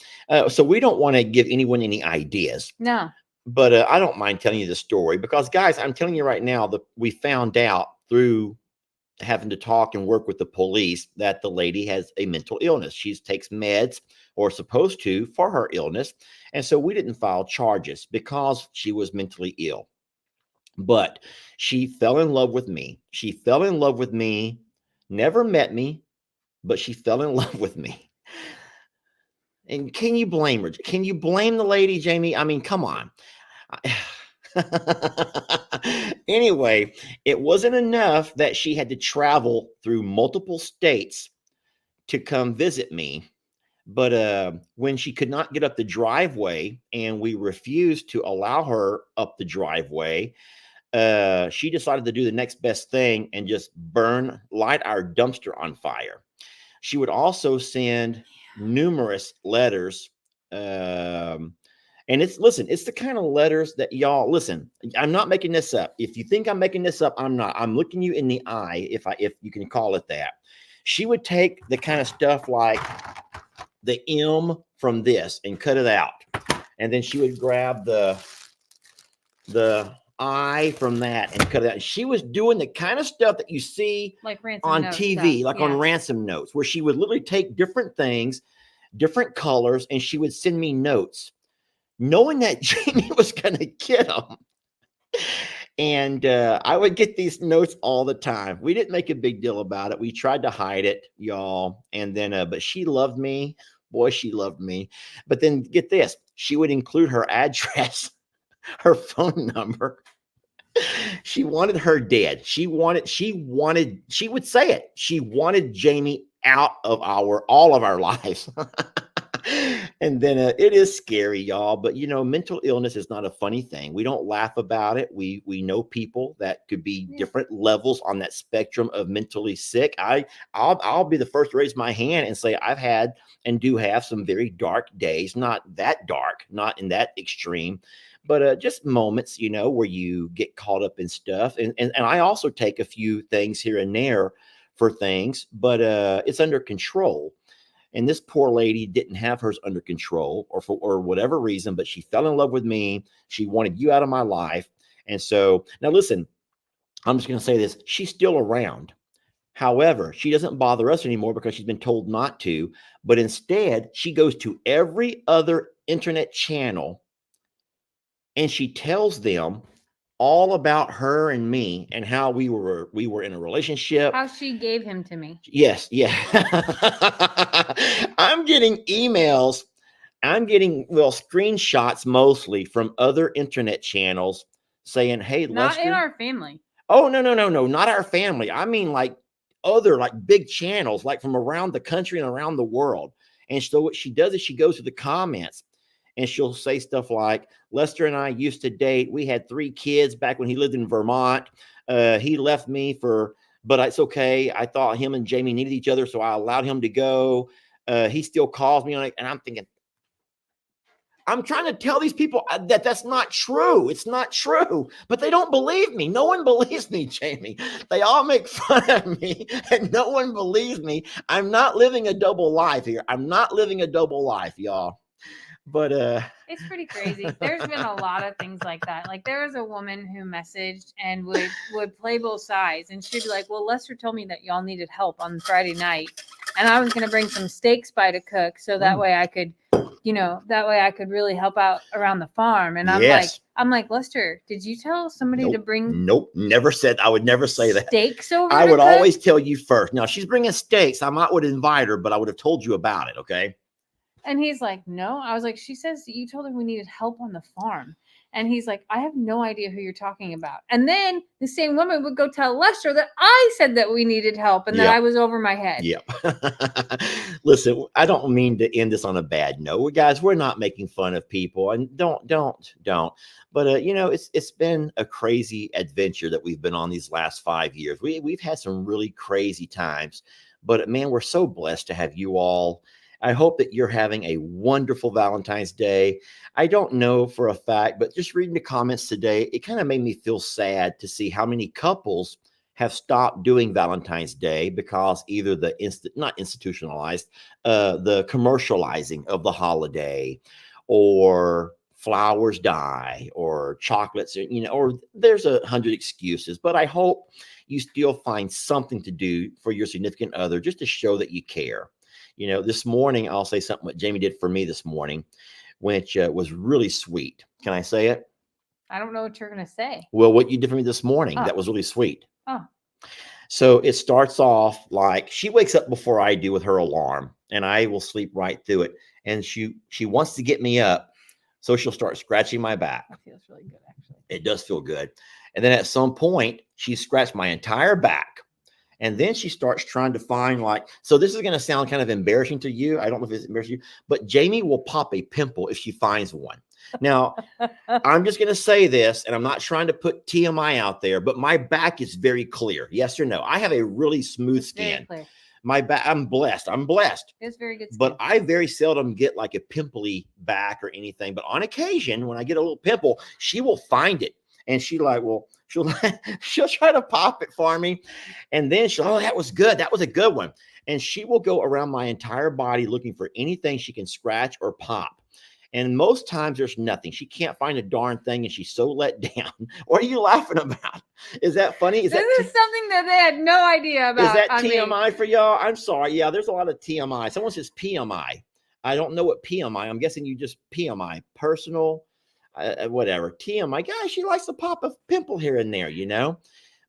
So we don't want to give anyone any ideas. No. But I don't mind telling you the story, because, guys, I'm telling you right now that we found out through having to talk and work with the police that the lady has a mental illness. She takes meds, or supposed to, for her illness. And so we didn't file charges because she was mentally ill. But she fell in love with me. She fell in love with me, never met me, but she fell in love with me. And can you blame her? Can you blame the lady, Jami? I mean, come on. Anyway, it wasn't enough that she had to travel through multiple states to come visit me. But when she could not get up the driveway and we refused to allow her up the driveway, she decided to do the next best thing and just light our dumpster on fire. She would also send numerous letters. And it's the kind of letters that, y'all, listen, I'm not making this up. If you think I'm making this up, I'm not. I'm looking you in the eye, if you can call it that. She would take the kind of stuff like the M from this and cut it out. And then she would grab the I from that and cut it out. She was doing the kind of stuff that you see on TV, on ransom notes, where she would literally take different things, different colors, and she would send me notes, knowing that Jami was going to get them. And I would get these notes all the time. We didn't make a big deal about it. We tried to hide it, y'all. And then, but she loved me. Boy, she loved me. But then get this, she would include her address, her phone number. She wanted her dead. She would say it. She wanted Jami out of all of our lives. And then it is scary, y'all. But you know, mental illness is not a funny thing. We don't laugh about it. We know people that could be different levels on that spectrum of mentally sick. I'll be the first to raise my hand and say I've had and do have some very dark days. Not that dark, not in that extreme, but just moments, you know, where you get caught up in stuff. And I also take a few things here and there for things, but it's under control. And this poor lady didn't have hers under control or whatever reason, but she fell in love with me. She wanted you out of my life. And so now listen, I'm just going to say this. She's still around. However, she doesn't bother us anymore because she's been told not to. But instead, she goes to every other internet channel and she tells them all about her and me and how we were in a relationship. How she gave him to me. Yes, yeah. I'm getting emails. I'm getting screenshots mostly from other internet channels saying, "Hey, not Lester." in our family. Oh, no, not our family. I mean like other big channels like from around the country and around the world. And so what she does is she goes to the comments and she'll say stuff like, Lester and I used to date. We had 3 kids back when he lived in Vermont. He left me but it's okay. I thought him and Jami needed each other, so I allowed him to go. He still calls me on it. And I'm thinking, I'm trying to tell these people that that's not true. It's not true, but they don't believe me. No one believes me, Jami. They all make fun of me and no one believes me. I'm not living a double life here. I'm not living a double life, y'all. But it's pretty crazy. There's been a lot of things like that. Like there was a woman who messaged and would play both sides, and she'd be like, well, Lester told me that y'all needed help on Friday night, and I was going to bring some steaks by to cook so that way I could, really help out around the farm. And I'm like, Lester, did you tell somebody to bring? Nope, never said. I would never say that. Steaks over. I would always tell you first. Now she's bringing steaks. I would invite her, but I would have told you about it. Okay. And he's like, no. I was like, she says you told her we needed help on the farm. And he's like, I have no idea who you're talking about. And then the same woman would go tell Lester that I said that we needed help and that I was over my head. Yep. Listen, I don't mean to end this on a bad note. Guys, we're not making fun of people. And don't. But, it's been a crazy adventure that we've been on these last 5 years. We've had some really crazy times. But, man, we're so blessed to have you all. I hope that you're having a wonderful Valentine's Day. I don't know for a fact, but just reading the comments today, it kind of made me feel sad to see how many couples have stopped doing Valentine's Day because either not institutionalized, the commercializing of the holiday, or flowers die, or chocolates, or there's 100 excuses. But I hope you still find something to do for your significant other just to show that you care. This morning, I'll say something what Jami did for me this morning, which was really sweet. Can I say it? I don't know what you're going to say. Well, what you did for me this morning, that was really sweet. Oh. So it starts off like she wakes up before I do with her alarm, and I will sleep right through it. And she wants to get me up, so she'll start scratching my back. That feels really good, actually. It does feel good. And then at some point, she scratched my entire back. And then she starts trying to find so this is going to sound kind of embarrassing to you. I don't know if it's embarrassing to you, but Jami will pop a pimple if she finds one. Now, I'm just going to say this, and I'm not trying to put TMI out there, but my back is very clear. Yes or no? I have a really smooth skin. My back, I'm blessed. It's very good skin. But I very seldom get like a pimply back or anything. But on occasion, when I get a little pimple, she will find it. And she'll try to pop it for me. And then that was good. That was a good one. And she will go around my entire body looking for anything she can scratch or pop. And most times there's nothing. She can't find a darn thing, and she's so let down. What are you laughing about? Is that funny? This is something that they had no idea about. Is that TMI for y'all? I'm sorry. Yeah, there's a lot of TMI. Someone says PMI. I don't know what PMI. I'm guessing you just PMI, personal whatever. Tia, my gosh, she likes to pop a pimple here and there, you know.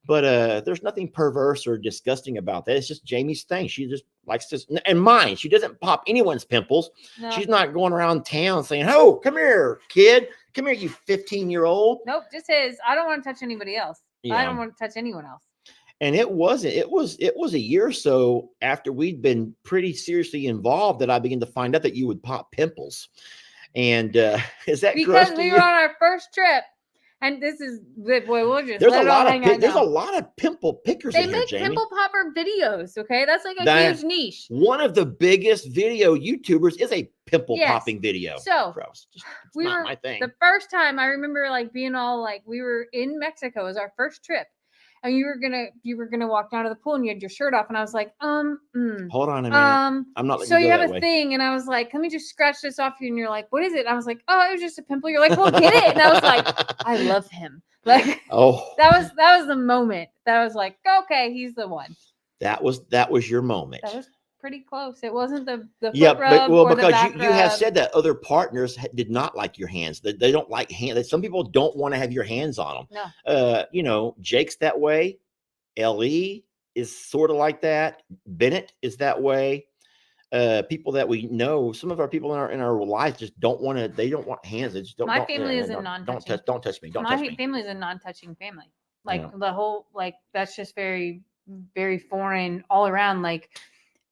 But there's nothing perverse or disgusting about that. It's just Jamie's thing. She just likes to, and mine. She doesn't pop anyone's pimples. No. She's not going around town saying, "Oh, come here, kid. Come here, you 15-year-old." Nope, just his. I don't want to touch anybody else. Yeah. I don't want to touch anyone else. And it was a year or so after we'd been pretty seriously involved that I began to find out that you would pop pimples. And is that because gross we to were you? on our first trip, and this is boy, we'll just There's let a it all lot of hang out there's a now. lot of pimple pickers They in here, make Jamie. pimple popper videos. Okay, that's like a That- huge niche. One of the biggest video YouTubers is a pimple Yes. popping video. So Gross. It's we not were my thing. the first time I remember like being all like we were in Mexico. It was our first trip. And you were gonna walk down to the pool and you had your shirt off, and I was like, Hold on a minute. I'm not letting so you you go have that a way. thing, and I was like, let me just scratch this off you, and you're like, what is it? And I was like, oh, it was just a pimple. You're like, well, get it. And I was like, I love him. Like, oh, that was the moment that I was like, okay, he's the one. that was your moment. That was pretty close. It wasn't the foot Yeah, rub well, or the because back you have rub. said that other partners did not like your hands. They don't like hands. Some people don't want to have your hands on them. No. You know, Jake's that way. Ellie is sort of like that. Bennett is that way. People that we know, some of our people in our life just don't want to. They don't want hands. They just don't. My don't, family is a don't, non-touching. Don't touch me. Don't My touch me. family is a non-touching family. Like Yeah. the whole, like that's just very, very foreign all around. Like,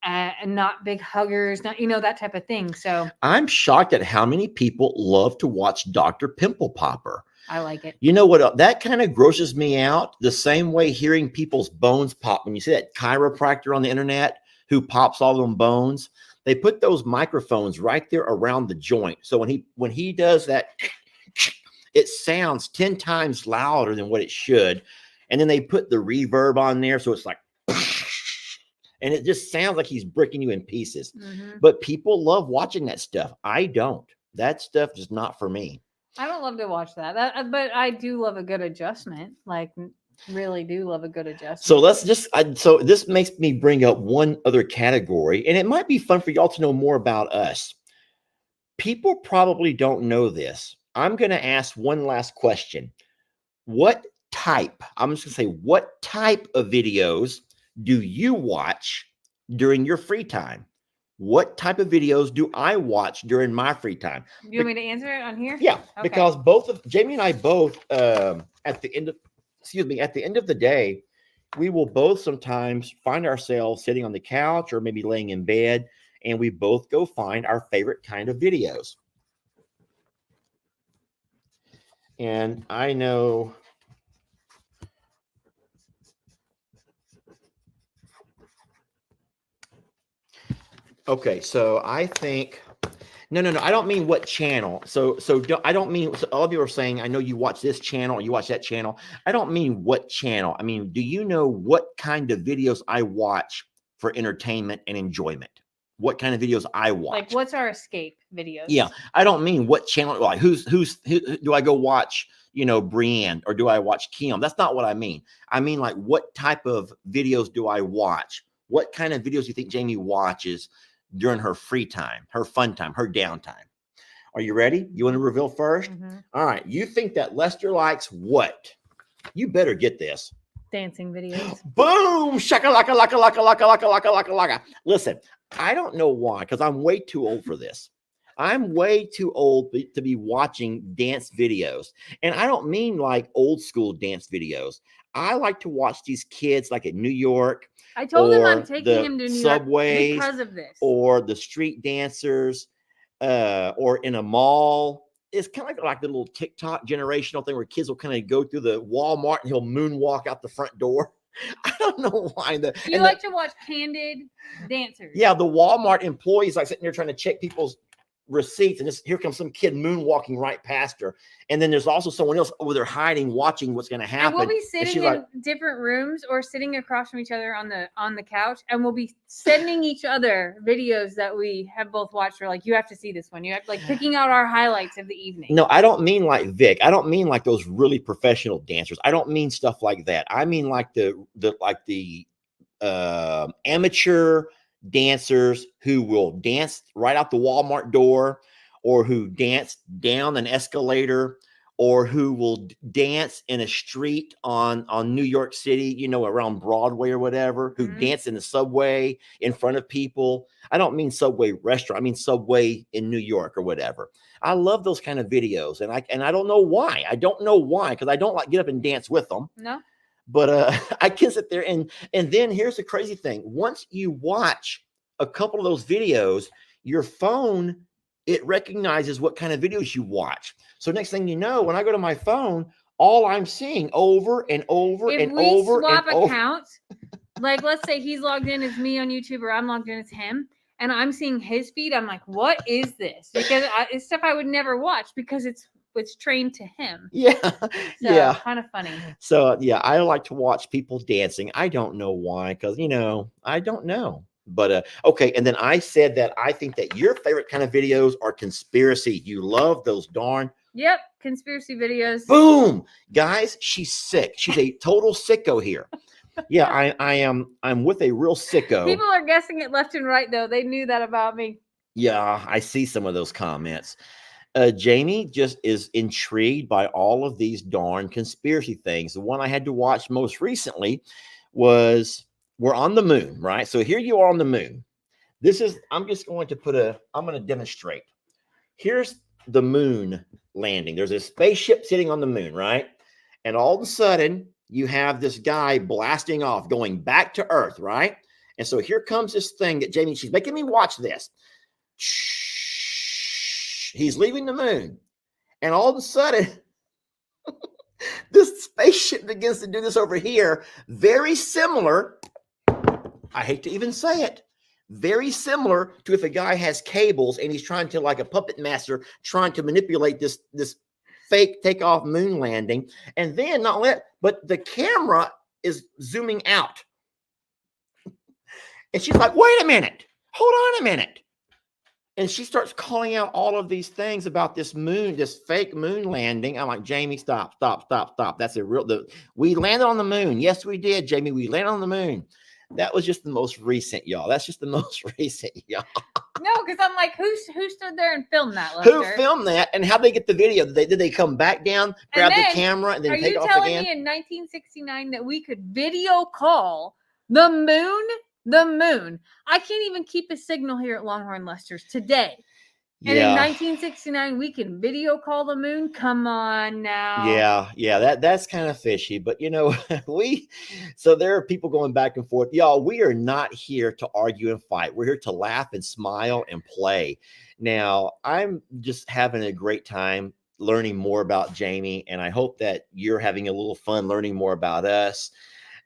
and not big huggers, not that type of thing. So I'm shocked at how many people love to watch Dr. Pimple Popper. I like it. You know what? That kind of grosses me out. The same way hearing people's bones pop. When you see that chiropractor on the internet who pops all them bones, they put those microphones right there around the joint. So when he does that, it sounds 10 times louder than what it should. And then they put the reverb on there, so it's like, and it just sounds like he's breaking you in pieces. Mm-hmm. But people love watching that stuff. I don't. That stuff is not for me. I don't love to watch that. But I do love a good adjustment. Like, really do love a good adjustment. So let's just. So this makes me bring up one other category, and it might be fun for y'all to know more about us. People probably don't know this. I'm going to ask one last question. What type? I'm just going to say, what type of videos do you watch during your free time? What type of videos do I watch during my free time? You want me to answer it on here? Yeah, Okay. because Jamie and I both, at the end of the day, we will both sometimes find ourselves sitting on the couch or maybe laying in bed, and we both go find our favorite kind of videos. And I know. Okay, so I think no. I don't mean what channel. I don't mean. So all of you are saying, I know you watch this channel or you watch that channel. I don't mean what channel. I mean, do you know what kind of videos I watch for entertainment and enjoyment? What kind of videos I watch? Like, what's our escape videos? Yeah, I don't mean what channel. Like, who do I go watch? You know, Brienne, or do I watch Kim? That's not what I mean. I mean, like, what type of videos do I watch? What kind of videos do you think Jamie watches during her free time, her fun time, her downtime? Are you ready? You want to reveal first? Mm-hmm. All right. You think that Lester likes what? You better get this. Dancing videos. Boom! Shakalaka, laka, laka, laka, laka, laka, laka, laka. Listen, I don't know why, because I'm way too old for this. I'm way too old to be watching dance videos. And I don't mean like old school dance videos. I like to watch these kids like at New York. I told him I'm or taking the him to New York subways, because of this. or the street dancers, or in a mall. It's kind of like the little TikTok generational thing where kids will kind of go through the Walmart and he'll moonwalk out the front door. I don't know why. You like to watch candid dancers. Yeah, the Walmart employees like sitting there trying to check people's receipts, and here comes some kid moonwalking right past her, and then there's also someone else over there hiding, watching what's going to happen. And we'll be sitting in like, different rooms or sitting across from each other on the couch, and we'll be sending each other videos that we have both watched. We're like, you have to see this one. You have like picking out our highlights of the evening. No, I don't mean like Vic. I don't mean like those really professional dancers. I don't mean stuff like that. I mean like the amateur dancers who will dance right out the Walmart door, or who dance down an escalator, or who will dance in a street on New York City, you know, around Broadway or whatever, who dance in the subway in front of people. I don't mean subway restaurant, I mean subway in New York or whatever. I love those kind of videos, and I don't know why. I don't know why, because I don't like get up and dance with them. No. But I can sit there and then here's the crazy thing. Once you watch a couple of those videos, your phone, it recognizes what kind of videos you watch. So next thing you know, when I go to my phone, all I'm seeing over and over if and we over swap and over. accounts, like let's say he's logged in as me on YouTube or I'm logged in as him, and I'm seeing his feed, I'm like, what is this? Because it's stuff I would never watch because it's trained to him. Yeah. So, yeah. Kind of funny. So yeah, I like to watch people dancing. I don't know why, because I don't know. But okay, and then I said that I think that your favorite kind of videos are conspiracy. You love those darn. Yep, conspiracy videos. Boom, guys, she's sick. She's a total sicko here. Yeah, I'm with a real sicko. People are guessing it left and right, though. They knew that about me. Yeah, I see some of those comments. Jami just is intrigued by all of these darn conspiracy things. The one I had to watch most recently was we're on the moon, right? So here you are on the moon. I'm just going to I'm going to demonstrate. Here's the moon landing. There's a spaceship sitting on the moon, right? And all of a sudden, you have this guy blasting off, going back to Earth, right? And so here comes this thing that Jami, she's making me watch this. He's leaving the moon. And all of a sudden, this spaceship begins to do this over here. Very similar. I hate to even say it. Very similar to if a guy has cables and he's trying to, like a puppet master, trying to manipulate this fake takeoff moon landing. And then not only that, but the camera is zooming out. And she's like, wait a minute. Hold on a minute. And she starts calling out all of these things about this moon, this fake moon landing. I'm like, Jami, stop. That's we landed on the moon. Yes, we did, Jami. We landed on the moon. That was just the most recent, y'all. That's just the most recent, y'all. No, because I'm like, who stood there and filmed that, Lester? Who filmed that? And how'd they get the video? Did they come back down, grab the camera, and then take off again? Are you telling me in 1969 that we could video call the moon? The moon. I can't even keep a signal here at Longhorn Lester's today. And in 1969, we can video call the moon. Come on now. Yeah. That's kind of fishy, but so there are people going back and forth. Y'all, we are not here to argue and fight. We're here to laugh and smile and play. Now, I'm just having a great time learning more about Jami, and I hope that you're having a little fun learning more about us.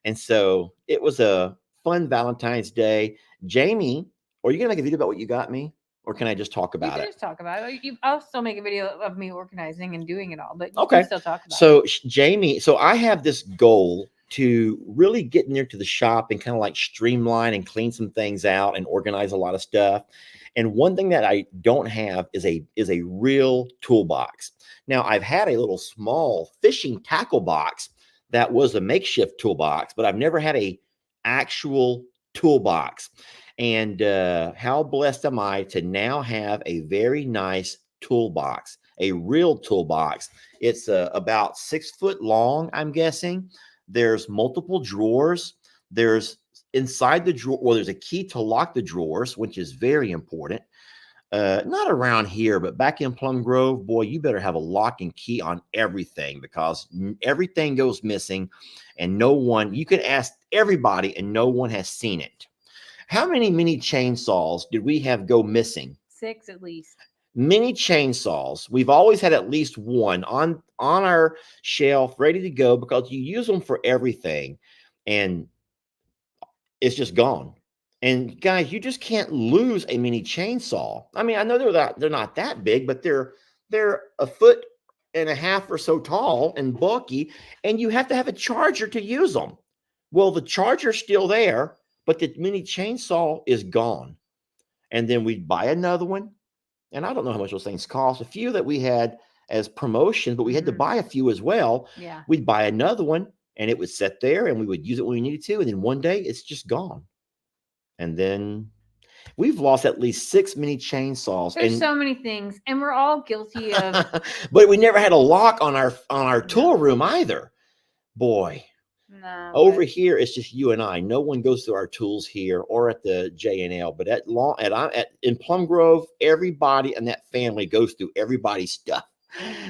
And so it was a fun Valentine's Day. Jami, are you gonna make a video about what you got me? Or can I just talk about it? Just talk about it. I'll still make a video of me organizing and doing it all, but you can still talk about it. So, Jami, I have this goal to really get near to the shop and kind of like streamline and clean some things out and organize a lot of stuff. And one thing that I don't have is a real toolbox. Now, I've had a little small fishing tackle box that was a makeshift toolbox, but I've never had a actual toolbox. And how blessed am I to now have a very nice toolbox, a real toolbox. It's about 6 foot long, I'm guessing. There's multiple drawers. There's inside the drawer, well, there's a key to lock the drawers, which is very important. Not around here, but back in Plum Grove, boy, you better have a lock and key on everything, because everything goes missing and you can ask everybody and no one has seen it. How many mini chainsaws did we have go missing? 6 at least. Mini chainsaws. We've always had at least one on our shelf ready to go, because you use them for everything and it's just gone. And guys, you just can't lose a mini chainsaw. I mean, I know they're not that big, but they're 1.5 feet or so tall and bulky, and you have to have a charger to use them. Well, the charger's still there, but the mini chainsaw is gone. And then we'd buy another one. And I don't know how much those things cost. A few that we had as promotion, but we had to buy a few as well. Yeah. We'd buy another one and it would sit there and we would use it when we needed to. And then one day it's just gone. And then We've lost at least 6 mini chainsaws. There's so many things, and we're all guilty of. But we never had a lock on our tool room either. Boy. No. Over here, it's just you and I. No one goes through our tools here or at the J&L. But in Plum Grove, everybody in that family goes through everybody's stuff.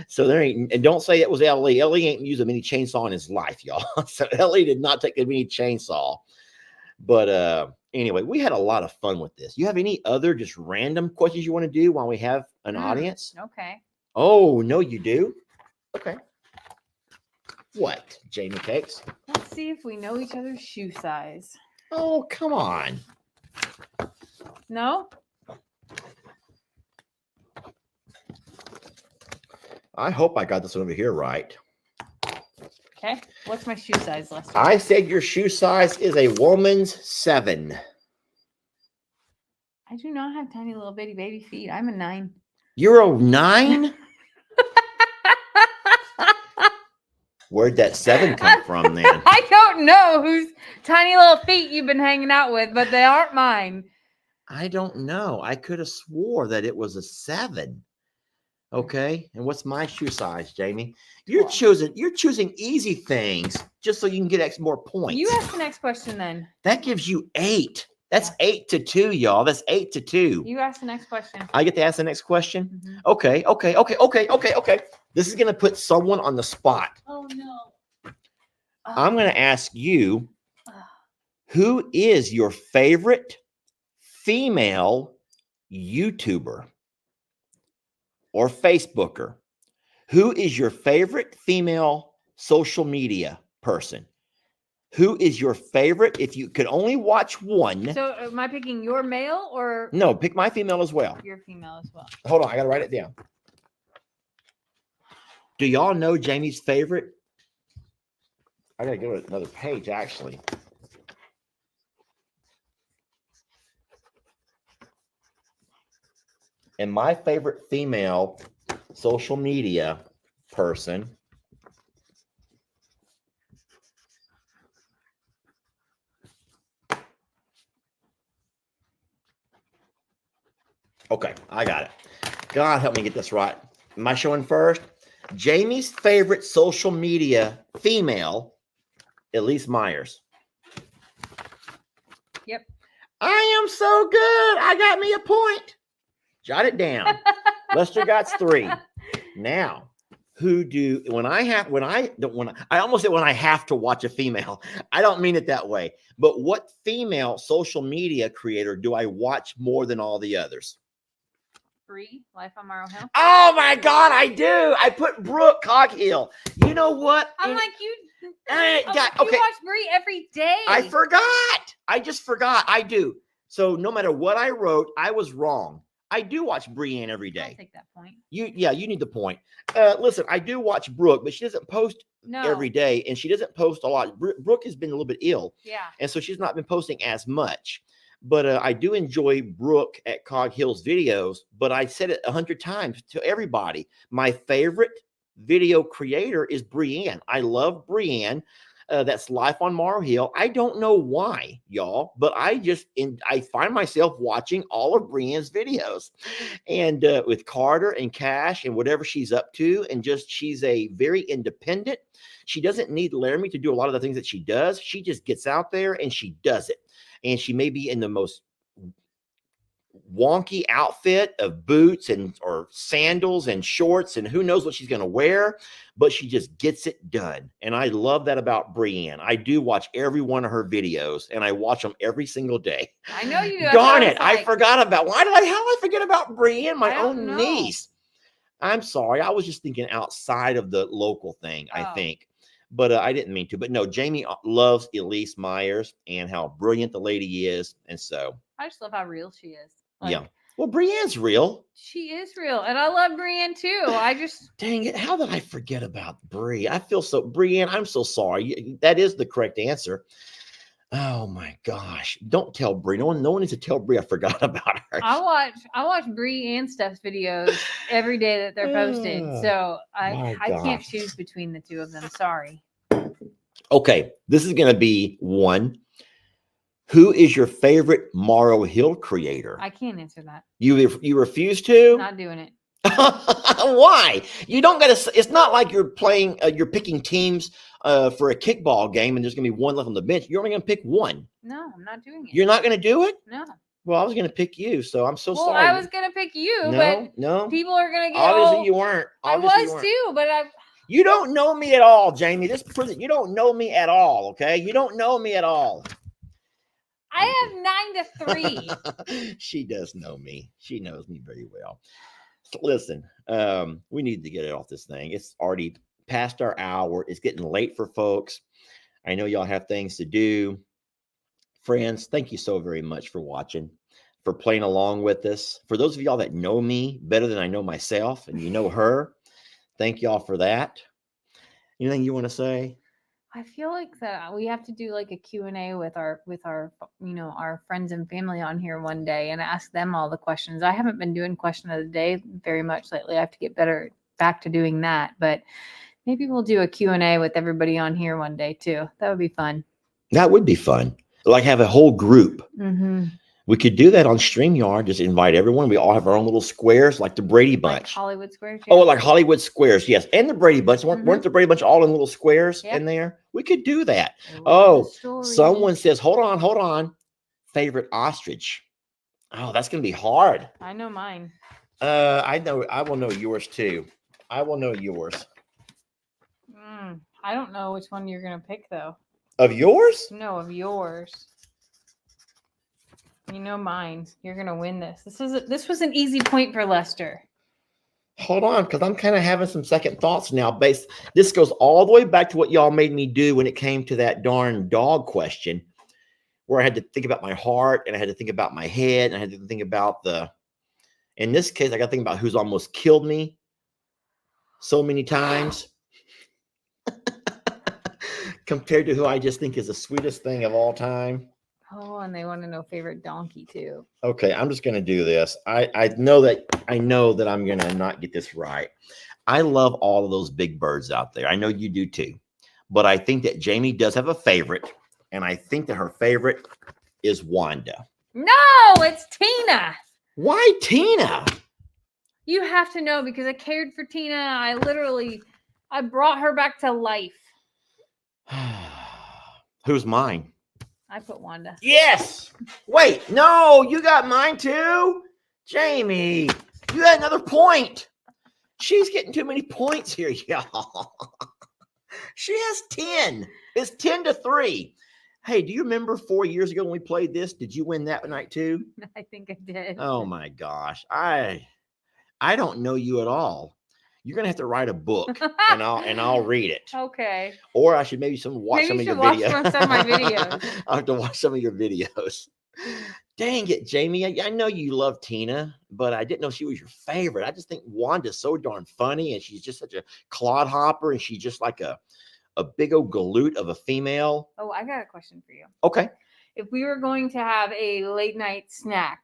So there ain't, and don't say it was Ellie. Ellie ain't used a mini chainsaw in his life, y'all. So Ellie did not take a mini chainsaw. But anyway, we had a lot of fun with this. You have any other just random questions you want to do while we have an audience? Okay. Oh, no, you do? Okay. What, Jamie Cakes? Let's see if we know each other's shoe size. Oh, come on. No? I hope I got this one over here right. Okay. What's my shoe size, Lester? I said your shoe size is a woman's 7. I do not have tiny little bitty baby feet. I'm a 9. You're a 9? Where'd that 7 come from then? I don't know whose tiny little feet you've been hanging out with, but they aren't mine. I don't know. I could have swore that it was a 7. Okay. And what's my shoe size, Jamie? You're choosing easy things just so you can get more points. You ask the next question then. That gives you 8. That's 8-2, y'all. That's 8-2. You ask the next question. I get to ask the next question? Mm-hmm. Okay. This is going to put someone on the spot. Oh, no. I'm going to ask you, who is your favorite female YouTuber or Facebooker? Who is your favorite female social media person? Who is your favorite? If you could only watch one. So am I picking your male or? No, pick my female as well. Your female as well. Hold on. I got to write it down. Do y'all know Jamie's favorite? I got to go to another page, actually. And my favorite female social media person okay, I got it. God help me get this right. Am I showing first? Jamie's favorite social media female, Elise Myers. Yep. I am so good. I got me a point. Jot it down. Lester got 3. Now, I almost said when I have to watch a female. I don't mean it that way. But what female social media creator do I watch more than all the others? Bree, Life on Morrow Hill. Oh my God, I do. I put Brooke Coghill. You know what? I'm like you. Okay. You watch Bree every day. I forgot. I just forgot. I do. So no matter what I wrote, I was wrong. I do watch Brienne every day. I'll take that point. You need the point. Listen, I do watch Brooke, but she doesn't post every day, and she doesn't post a lot. Brooke has been a little bit ill, and so she's not been posting as much. But I do enjoy Brooke at Coghill's videos. But I said it 100 times to everybody. My favorite video creator is Brienne. I love Brienne. That's Life on Morrow Hill. I don't know why, y'all, but I find myself watching all of Brienne's videos, and with Carter and Cash and whatever she's up to, and she's a very independent. She doesn't need Laramie to do a lot of the things that she does. She just gets out there and she does it. And she may be in the most wonky outfit of boots or sandals and shorts, and who knows what she's going to wear, but she just gets it done. And I love that about Brienne. I do watch every one of her videos, and I watch them every single day. I know you do. Darn it. I forgot about how did I forget about Brienne, my own niece? I'm sorry. I was just thinking outside of the local thing, I think. But I didn't mean to. But no, Jamie loves Elise Myers and how brilliant the lady is. And so I just love how real she is. Well, Brienne's real. She is real. And I love Brienne too. Dang it. How did I forget about Brie? I feel so, Brienne, I'm so sorry. That is the correct answer. Oh my gosh. Don't tell Brie. No one needs to tell Brie I forgot about her. I watch Brie and Steph's videos every day that they're posted. So I can't choose between the two of them. Sorry. Okay. This is going to be one. Who is your favorite Morrow Hill creator? I can't answer that. You refuse to? Not doing it. Why? You don't got to. It's not like you're playing. You're picking teams for a kickball game, and there's going to be one left on the bench. You're only going to pick one. No, I'm not doing it. You're not going to do it? No. Well, I was going to pick you, so I'm so Well, sorry. I was going to pick you, no, but people are going to get. Obviously, you weren't. Obviously, I was too, but I. You don't know me at all, Jamie. This prison. You don't know me at all. Okay, you don't know me at all. I have 9-3. She does know me. She knows me very well. So listen, we need to get it off this thing. It's already past our hour. It's getting late for folks. I know y'all have things to do. Friends, thank you so very much for watching, for playing along with us. For those of y'all that know me better than I know myself, and you know her, thank y'all for that. Anything you want to say? I feel like that we have to do like a Q&A with our our friends and family on here one day and ask them all the questions. I haven't been doing question of the day very much lately. I have to get back to doing that, but maybe we'll do a Q&A with everybody on here one day too. That would be fun. That would be fun. Like have a whole group. Mm-hmm. We could do that on StreamYard. Just invite everyone. We all have our own little squares, like the Brady Bunch. Like Hollywood Squares. Yeah. Oh, like Hollywood Squares, yes. And the Brady Bunch. Weren't the Brady Bunch all in little squares in there? We could do that. Oh, someone says, hold on. Favorite ostrich. Oh, that's going to be hard. I know mine. I will know yours too. I will know yours. I don't know which one you're going to pick though. Of yours? No, of yours. You know mine. You're gonna win this. This was an easy point for Lester. Hold on, because I'm kind of having some second thoughts now. This goes all the way back to what y'all made me do when it came to that darn dog question, where I had to think about my heart and I had to think about my head and I had to think about in this case, I got to think about who's almost killed me so many times compared to who I just think is the sweetest thing of all time. Oh, and they want to know favorite donkey too. Okay, I'm just going to do this. I know that I'm going to not get this right. I love all of those big birds out there. I know you do too. But I think that Jamie does have a favorite, and I think that her favorite is Wanda. No, it's Tina. Why Tina? You have to know because I cared for Tina. I brought her back to life. Who's mine? I put Wanda. Yes. Wait, no, you got mine too? Jamie, you got another point. She's getting too many points here, y'all. She has 10. It's 10-3. Hey, do you remember 4 years ago when we played this? Did you win that night too? I think I did. Oh my gosh. I don't know you at all. You're gonna have to write a book and I'll read it. Okay. Or I should watch some of your videos. Some of my videos. I'll have to watch some of your videos. Dang it, Jamie. I know you love Tina, but I didn't know she was your favorite. I just think Wanda's so darn funny, and she's just such a clodhopper, and she's just like a big old galoot of a female. Oh, I got a question for you. Okay. If we were going to have a late night snack,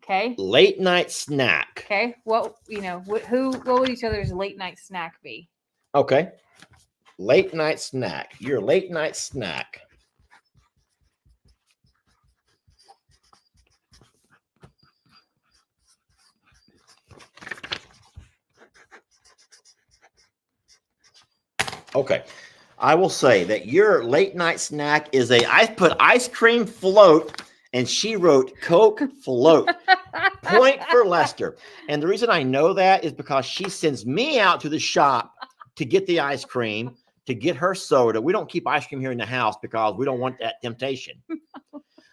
okay? Late night snack. Okay. What would each other's late night snack be? Okay. Late night snack. Your late night snack. Okay. I will say that your late night snack is I put ice cream float and she wrote Coke float. Point for Lester. And the reason I know that is because she sends me out to the shop to get the ice cream, to get her soda. We don't keep ice cream here in the house because we don't want that temptation.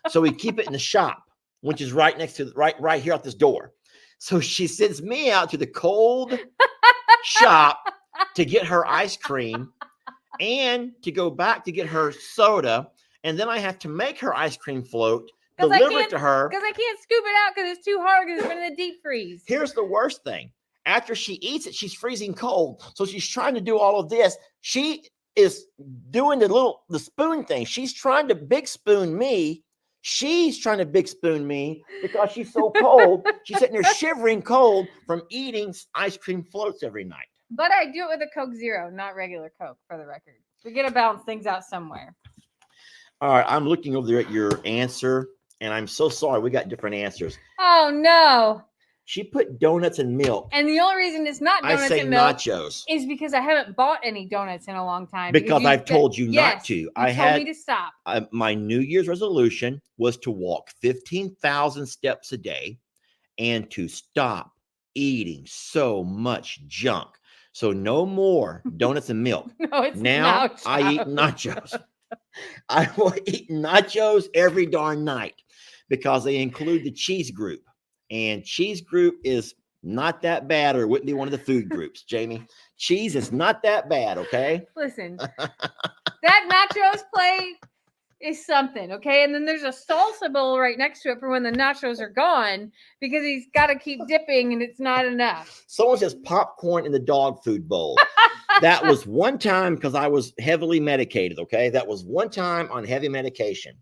So we keep it in the shop, which is right next to right here at this door. So she sends me out to the cold shop to get her ice cream and to go back to get her soda. And then I have to make her ice cream float, deliver it to her. Because I can't scoop it out because it's too hard because it's been in the deep freeze. Here's the worst thing. After she eats it, she's freezing cold. So she's trying to do all of this. She is doing the spoon thing. She's trying to big spoon me. She's trying to big spoon me because she's so cold. She's sitting there shivering cold from eating ice cream floats every night. But I do it with a Coke Zero, not regular Coke, for the record. We got to balance things out somewhere. All right, I'm looking over there at your answer, and I'm so sorry. We got different answers. Oh no. She put donuts and milk. And the only reason it's not I donuts say and milk nachos is because I haven't bought any donuts in a long time. because I've told you yes, not to. You I told had me to stop. my New Year's resolution was to walk 15,000 steps a day and to stop eating so much junk. So no more donuts and milk. No, it's Now nachos. I eat nachos. I will eat nachos every darn night because they include the cheese group. And cheese group is not that bad, or it wouldn't be one of the food groups, Jamie. Cheese is not that bad, okay? Listen, that nachos plate is something, okay? And then there's a salsa bowl right next to it for when the nachos are gone because he's got to keep dipping and it's not enough. Someone says popcorn in the dog food bowl. That was one time because I was heavily medicated, okay? That was one time on heavy medication.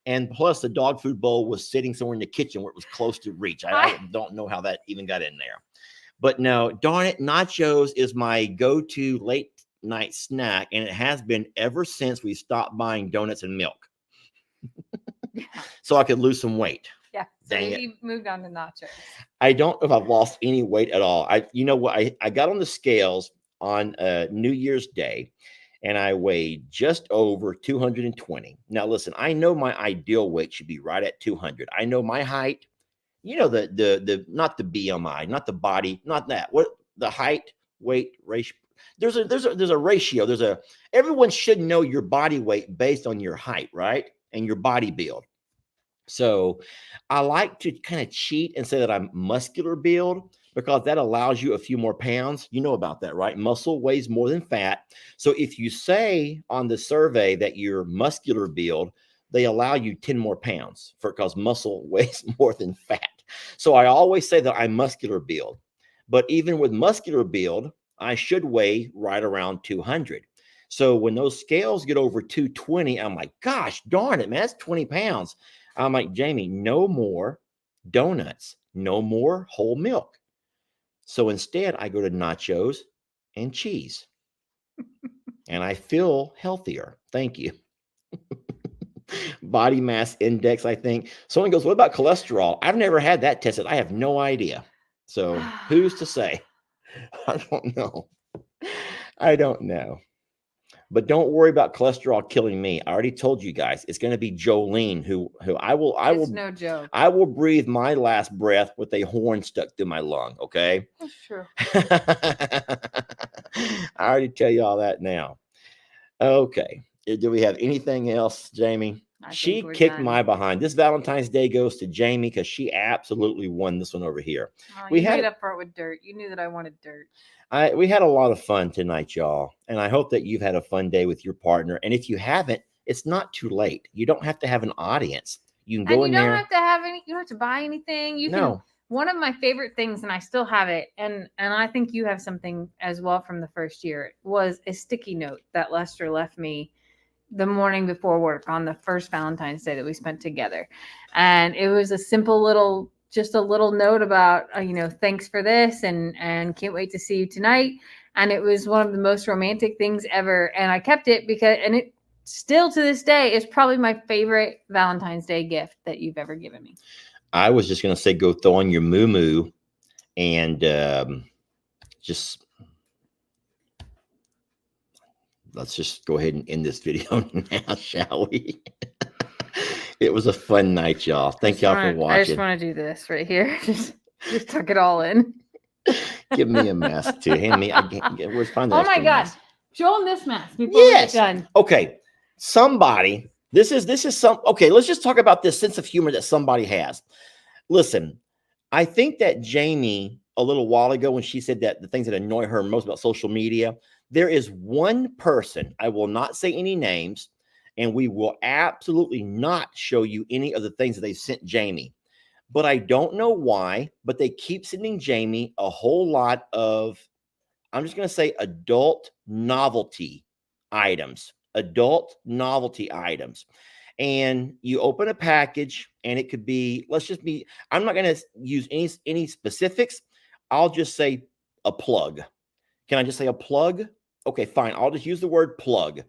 And plus, the dog food bowl was sitting somewhere in the kitchen where it was close to reach. I don't know how that even got in there. But no, darn it, nachos is my go-to late night snack, and it has been ever since we stopped buying donuts and milk. So I could lose some weight. Yeah, so maybe moved on to nachos. I don't know if I've lost any weight at all. You know what? I got on the scales on New Year's Day, and I weighed just over 220. Now, listen, I know my ideal weight should be right at 200. I know my height. You know the not the BMI, not the body, not that. What the height weight ratio? There's a ratio. Everyone should know your body weight based on your height, right? And your body build. So I like to kind of cheat and say that I'm muscular build because that allows you a few more pounds. You know about that, right? Muscle weighs more than fat. So if you say on the survey that you're muscular build, they allow you 10 more pounds because muscle weighs more than fat. So I always say that I'm muscular build. But even with muscular build, I should weigh right around 200. So when those scales get over 220, I'm like, gosh, darn it, man, that's 20 pounds. I'm like, Jamie, no more donuts, no more whole milk. So instead, I go to nachos and cheese. And I feel healthier. Thank you. Body mass index, I think. Someone goes, what about cholesterol? I've never had that tested. I have no idea. So who's to say? I don't know. I don't know. But don't worry about cholesterol killing me. I already told you guys it's going to be Jolene who I will no joke. I will breathe my last breath with a horn stuck through my lung, okay? That's true. I already tell you all that now. Okay. Do we have anything else, Jamie? She kicked my behind. This Valentine's Day goes to Jamie because she absolutely won this one over here. We made up for it with dirt. You knew that I wanted dirt. We had a lot of fun tonight, y'all. And I hope that you've had a fun day with your partner. And if you haven't, it's not too late. You don't have to have an audience. You can go in there. You don't have to have any. You don't have to buy anything. You can. One of my favorite things, and I still have it, and I think you have something as well from the first year, was a sticky note that Lester left me the morning before work on the first Valentine's Day that we spent together. And it was a simple little, just a little note about, thanks for this and can't wait to see you tonight. And it was one of the most romantic things ever. And I kept it and it still to this day is probably my favorite Valentine's Day gift that you've ever given me. I was just going to say, go throw on your moo-moo and just let's just go ahead and end this video now, shall we? It was a fun night, y'all. Thank y'all for watching. I just want to do this right here. Just tuck it all in. Give me a mask too. Hand me. Where's find the Oh my God! mask? Show them this mask before we get done. Okay. Somebody. This is some. Okay. Let's just talk about this sense of humor that somebody has. Listen, I think that Jami a little while ago when she said that the things that annoy her most about social media, there is one person. I will not say any names. And we will absolutely not show you any of the things that they sent Jami. But I don't know why, but they keep sending Jami a whole lot of, I'm just going to say adult novelty items. Adult novelty items. And you open a package and it could be, I'm not going to use any specifics. I'll just say a plug. Can I just say a plug? Okay, fine. I'll just use the word plug.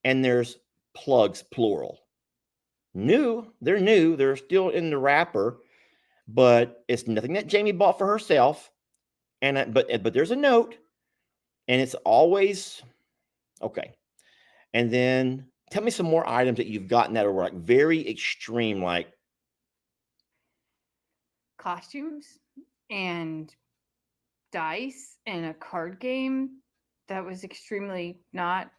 And there's plugs, plural. New. They're still in the wrapper, but it's nothing that Jami bought for herself. And but there's a note, and it's always okay. And then tell me some more items that you've gotten that are like very extreme, like costumes and dice and a card game that was extremely not.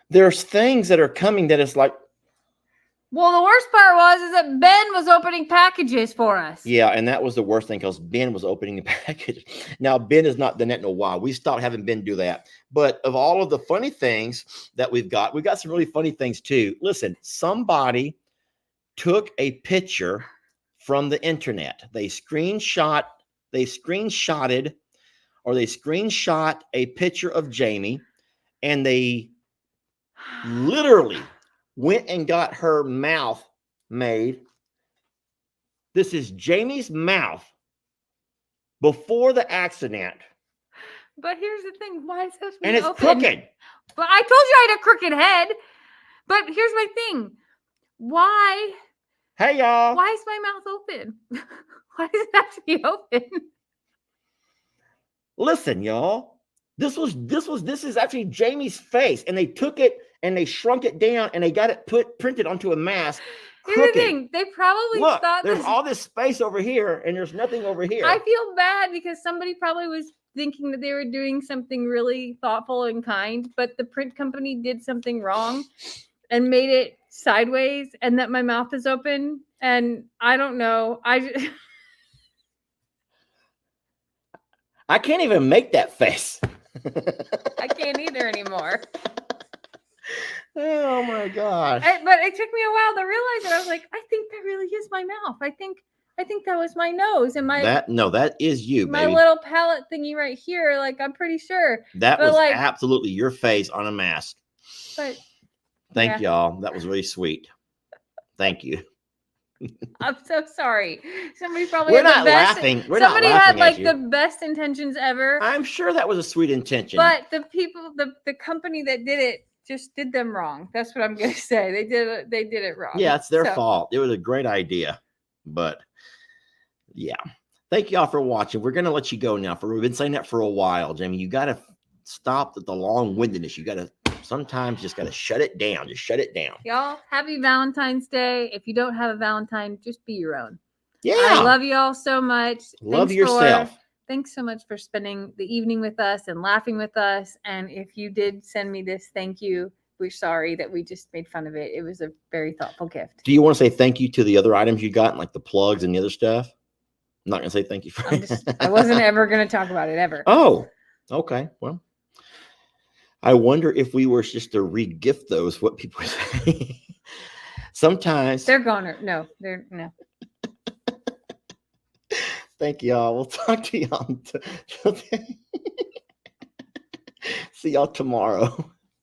There's things that are coming that is like. Well, the worst part is that Ben was opening packages for us. Yeah, and that was the worst thing because Ben was opening the package. Now, Ben has not done that in a while. We stopped having Ben do that. But of all of the funny things that we've got some really funny things too. Listen, somebody took a picture from the internet. They screenshot a picture of Jami, and they literally went and got her mouth made. This is Jami's mouth before the accident. But here's the thing. Why is this and it's open? crooked. But I told you I had a crooked head. But here's my thing. Why? Hey, y'all. Why is my mouth open? Why does it have to be open? Listen, y'all. This is actually Jami's face, and they took it and they shrunk it down and they got it printed onto a mask. Here's the thing. They probably thought there's all this space over here and there's nothing over here. I feel bad because somebody probably was thinking that they were doing something really thoughtful and kind, but the print company did something wrong and made it sideways, and that my mouth is open. And I don't know. I can't even make that face. I can't either anymore. Oh my gosh. But it took me a while to realize it. I was like, I think that really is my mouth. I think that was my nose and that is you, my baby. little palette thingy right here. Like, I'm pretty sure that was absolutely your face on a mask. But thank y'all. That was really sweet. Thank you. I'm so sorry. Somebody probably We're not laughing. Somebody had like the best intentions ever. I'm sure that was a sweet intention. But the people, the company that did it just did them wrong. That's what I'm gonna say. They did it wrong. Yeah, it's their fault. It was a great idea. But yeah. Thank y'all for watching. We're gonna let you go now. We've been saying that for a while, Jami. You gotta stop the long-windedness. You gotta sometimes just gotta shut it down. Just shut it down. Y'all, happy Valentine's Day. If you don't have a Valentine, just be your own. Yeah. I love you all so much. Love yourself. Thanks so much for spending the evening with us and laughing with us. And if you did send me this, thank you. We're sorry that we just made fun of it. It was a very thoughtful gift. Do you want to say thank you to the other items you got, like the plugs and the other stuff? I'm not going to say thank you for I wasn't ever going to talk about it ever. Oh, okay. Well, I wonder if we were just to re-gift those, what people say. Sometimes. They're gone. No, they're no. Thank y'all. We'll talk to y'all. See y'all tomorrow.